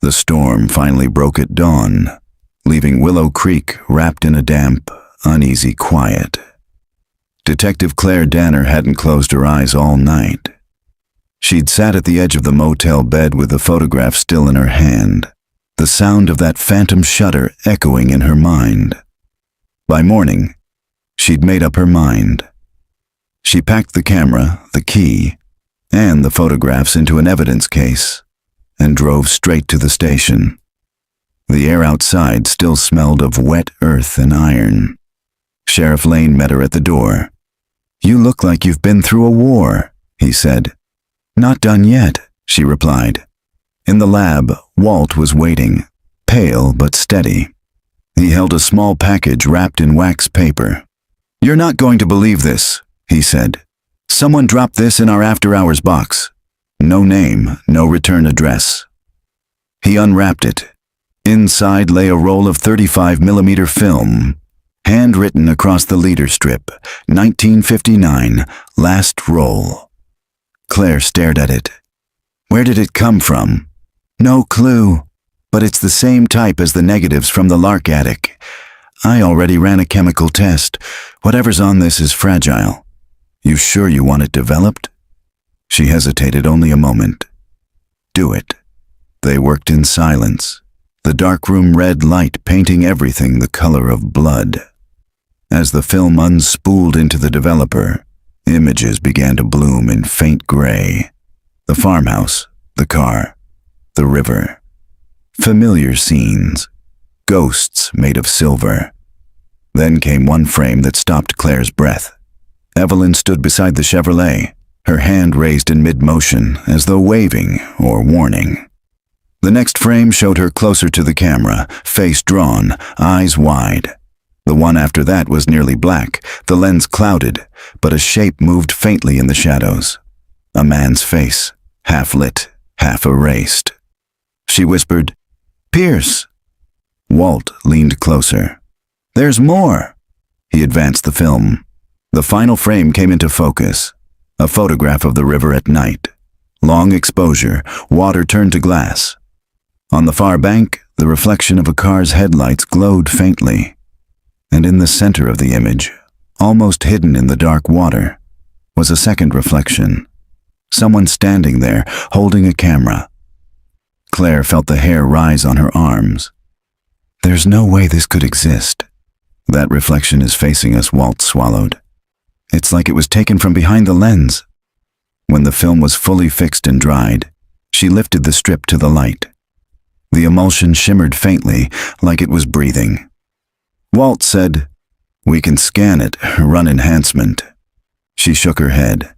S1: The storm finally broke at dawn, leaving Willow Creek wrapped in a damp, uneasy quiet. Detective Claire Danner hadn't closed her eyes all night. She'd sat at the edge of the motel bed with the photograph still in her hand, the sound of that phantom shudder echoing in her mind. By morning, she'd made up her mind. She packed the camera, the key, and the photographs into an evidence case and drove straight to the station. The air outside still smelled of wet earth and iron. Sheriff Lane met her at the door. "You look like you've been through a war," he said. "Not done yet," she replied. In the lab, Walt was waiting, pale but steady. He held a small package wrapped in wax paper. "You're not going to believe this," he said. "Someone dropped this in our after-hours box. No name, no return address." He unwrapped it. Inside lay a roll of 35mm film, handwritten across the leader strip, 1959, last roll. Claire stared at it. Where did it come from? No clue, but it's the same type as the negatives from the Lark attic. I already ran a chemical test. Whatever's on this is fragile. You sure you want it developed? She hesitated only a moment. Do it. They worked in silence, the darkroom red light painting everything the color of blood. As the film unspooled into the developer, images began to bloom in faint gray. The farmhouse, the car, the river. Familiar scenes, ghosts made of silver. Then came one frame that stopped Claire's breath. Evelyn stood beside the Chevrolet, her hand raised in mid-motion, as though waving or warning. The next frame showed her closer to the camera, face drawn, eyes wide. The one after that was nearly black, the lens clouded, but a shape moved faintly in the shadows. A man's face, half lit, half erased. She whispered, "Pierce." Walt leaned closer. "There's more." He advanced the film. The final frame came into focus. A photograph of the river at night. Long exposure, water turned to glass. On the far bank, the reflection of a car's headlights glowed faintly. And in the center of the image, almost hidden in the dark water, was a second reflection. Someone standing there, holding a camera. Claire felt the hair rise on her arms. There's no way this could exist. That reflection is facing us, Walt swallowed. It's like it was taken from behind the lens. When the film was fully fixed and dried, she lifted the strip to the light. The emulsion shimmered faintly, like it was breathing. Walt said, "We can scan it, run enhancement." She shook her head.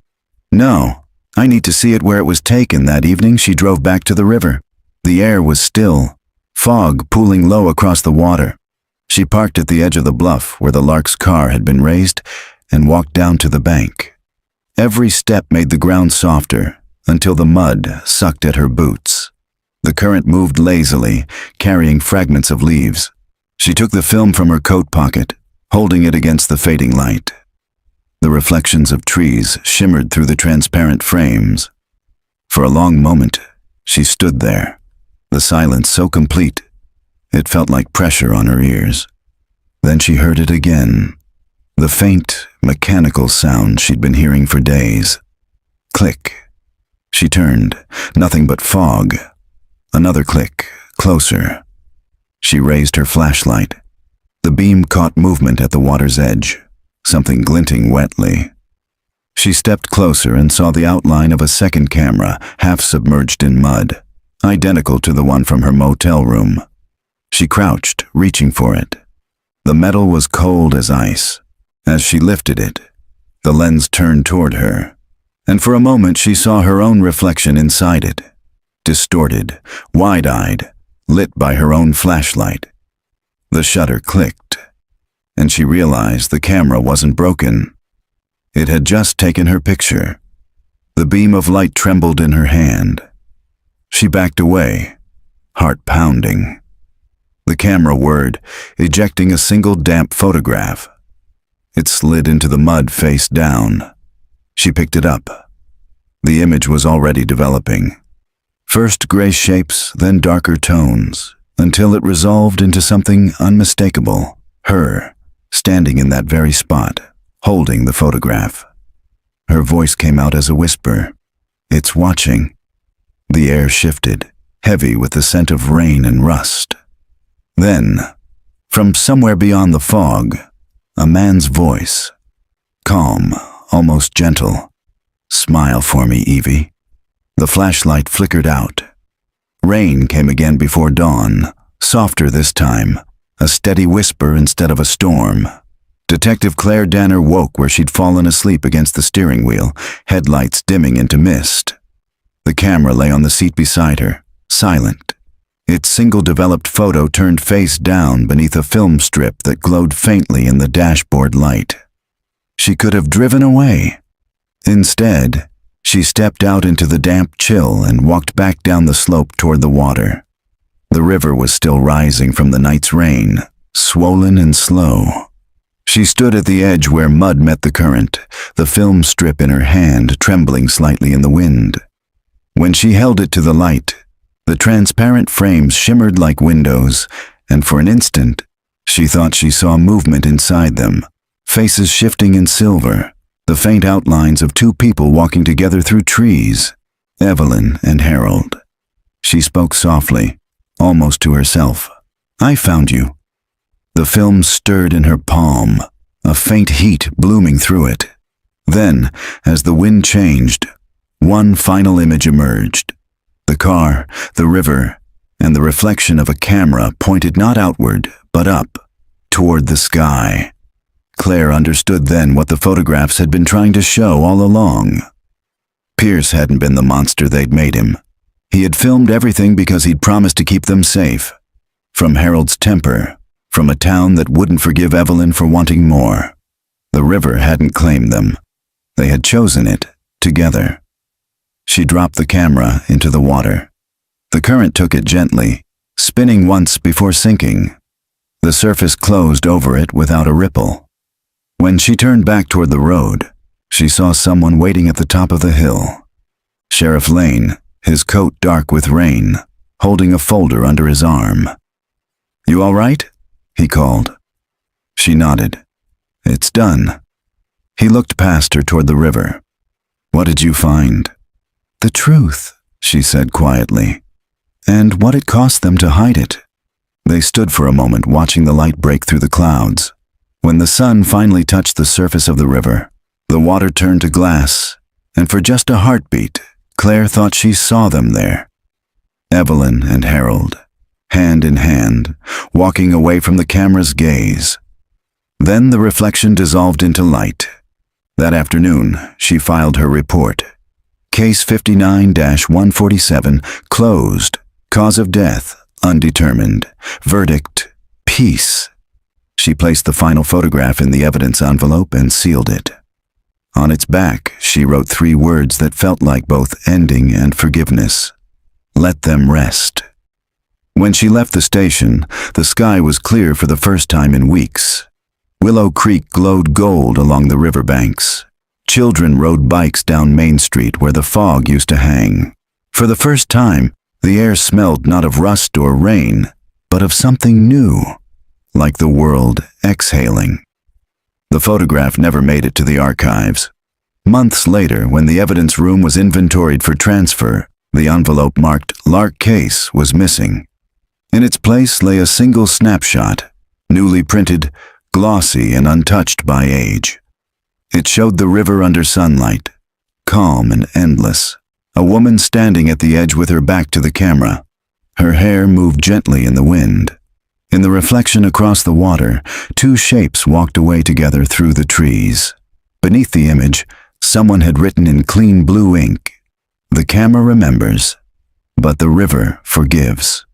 S1: "No, I need to see it where it was taken." That evening she drove back to the river. The air was still, fog pooling low across the water. She parked at the edge of the bluff where the Lark's car had been raised and walked down to the bank. Every step made the ground softer until the mud sucked at her boots. The current moved lazily, carrying fragments of leaves. She took the film from her coat pocket, holding it against the fading light. The reflections of trees shimmered through the transparent frames. For a long moment, she stood there, the silence so complete, it felt like pressure on her ears. Then she heard it again, the faint, mechanical sound she'd been hearing for days. Click. She turned, nothing but fog. Another click, closer. She raised her flashlight. The beam caught movement at the water's edge, something glinting wetly. She stepped closer and saw the outline of a second camera, half submerged in mud, identical to the one from her motel room. She crouched, reaching for it. The metal was cold as ice. As she lifted it, the lens turned toward her, and for a moment she saw her own reflection inside it, distorted, wide-eyed, lit by her own flashlight. The shutter clicked, and she realized the camera wasn't broken. It had just taken her picture. The beam of light trembled in her hand. She backed away, heart pounding. The camera whirred, ejecting a single damp photograph. It slid into the mud face down. She picked it up. The image was already developing. First gray shapes, then darker tones, until it resolved into something unmistakable. Her, standing in that very spot, holding the photograph. Her voice came out as a whisper. "It's watching." The air shifted, heavy with the scent of rain and rust. Then, from somewhere beyond the fog, a man's voice. Calm, almost gentle. "Smile for me, Evie." The flashlight flickered out. Rain came again before dawn, softer this time, a steady whisper instead of a storm. Detective Claire Danner woke where she'd fallen asleep against the steering wheel, headlights dimming into mist. The camera lay on the seat beside her, silent. Its single-developed photo turned face down beneath a film strip that glowed faintly in the dashboard light. She could have driven away. Instead, she stepped out into the damp chill and walked back down the slope toward the water. The river was still rising from the night's rain, swollen and slow. She stood at the edge where mud met the current, the film strip in her hand trembling slightly in the wind. When she held it to the light, the transparent frames shimmered like windows, and for an instant, she thought she saw movement inside them, faces shifting in silver, the faint outlines of two people walking together through trees, Evelyn and Harold. She spoke softly, almost to herself. "I found you." The film stirred in her palm, a faint heat blooming through it. Then, as the wind changed, one final image emerged. The car, the river, and the reflection of a camera pointed not outward, but up, toward the sky. Claire understood then what the photographs had been trying to show all along. Pierce hadn't been the monster they'd made him. He had filmed everything because he'd promised to keep them safe. From Harold's temper, from a town that wouldn't forgive Evelyn for wanting more. The river hadn't claimed them. They had chosen it, together. She dropped the camera into the water. The current took it gently, spinning once before sinking. The surface closed over it without a ripple. When she turned back toward the road, she saw someone waiting at the top of the hill. Sheriff Lane, his coat dark with rain, holding a folder under his arm. "You all right?" he called. She nodded. It's done. He looked past her toward the river. What did you find? The truth, she said quietly. And what it cost them to hide it. They stood for a moment watching the light break through the clouds. When the sun finally touched the surface of the river, the water turned to glass, and for just a heartbeat, Claire thought she saw them there. Evelyn and Harold, hand in hand, walking away from the camera's gaze. Then the reflection dissolved into light. That afternoon, she filed her report. Case 59-147, closed. Cause of death, undetermined. Verdict, peace. She placed the final photograph in the evidence envelope and sealed it. On its back, she wrote 3 words that felt like both ending and forgiveness. Let them rest. When she left the station, the sky was clear for the first time in weeks. Willow Creek glowed gold along the riverbanks. Children rode bikes down Main Street where the fog used to hang. For the first time, the air smelled not of rust or rain, but of something new, like the world exhaling. The photograph never made it to the archives. Months later, when the evidence room was inventoried for transfer, the envelope marked Lark Case was missing. In its place lay a single snapshot, newly printed, glossy and untouched by age. It showed the river under sunlight, calm and endless. A woman standing at the edge with her back to the camera. Her hair moved gently in the wind. In the reflection across the water, 2 shapes walked away together through the trees. Beneath the image, someone had written in clean blue ink, "The camera remembers, but the river forgives."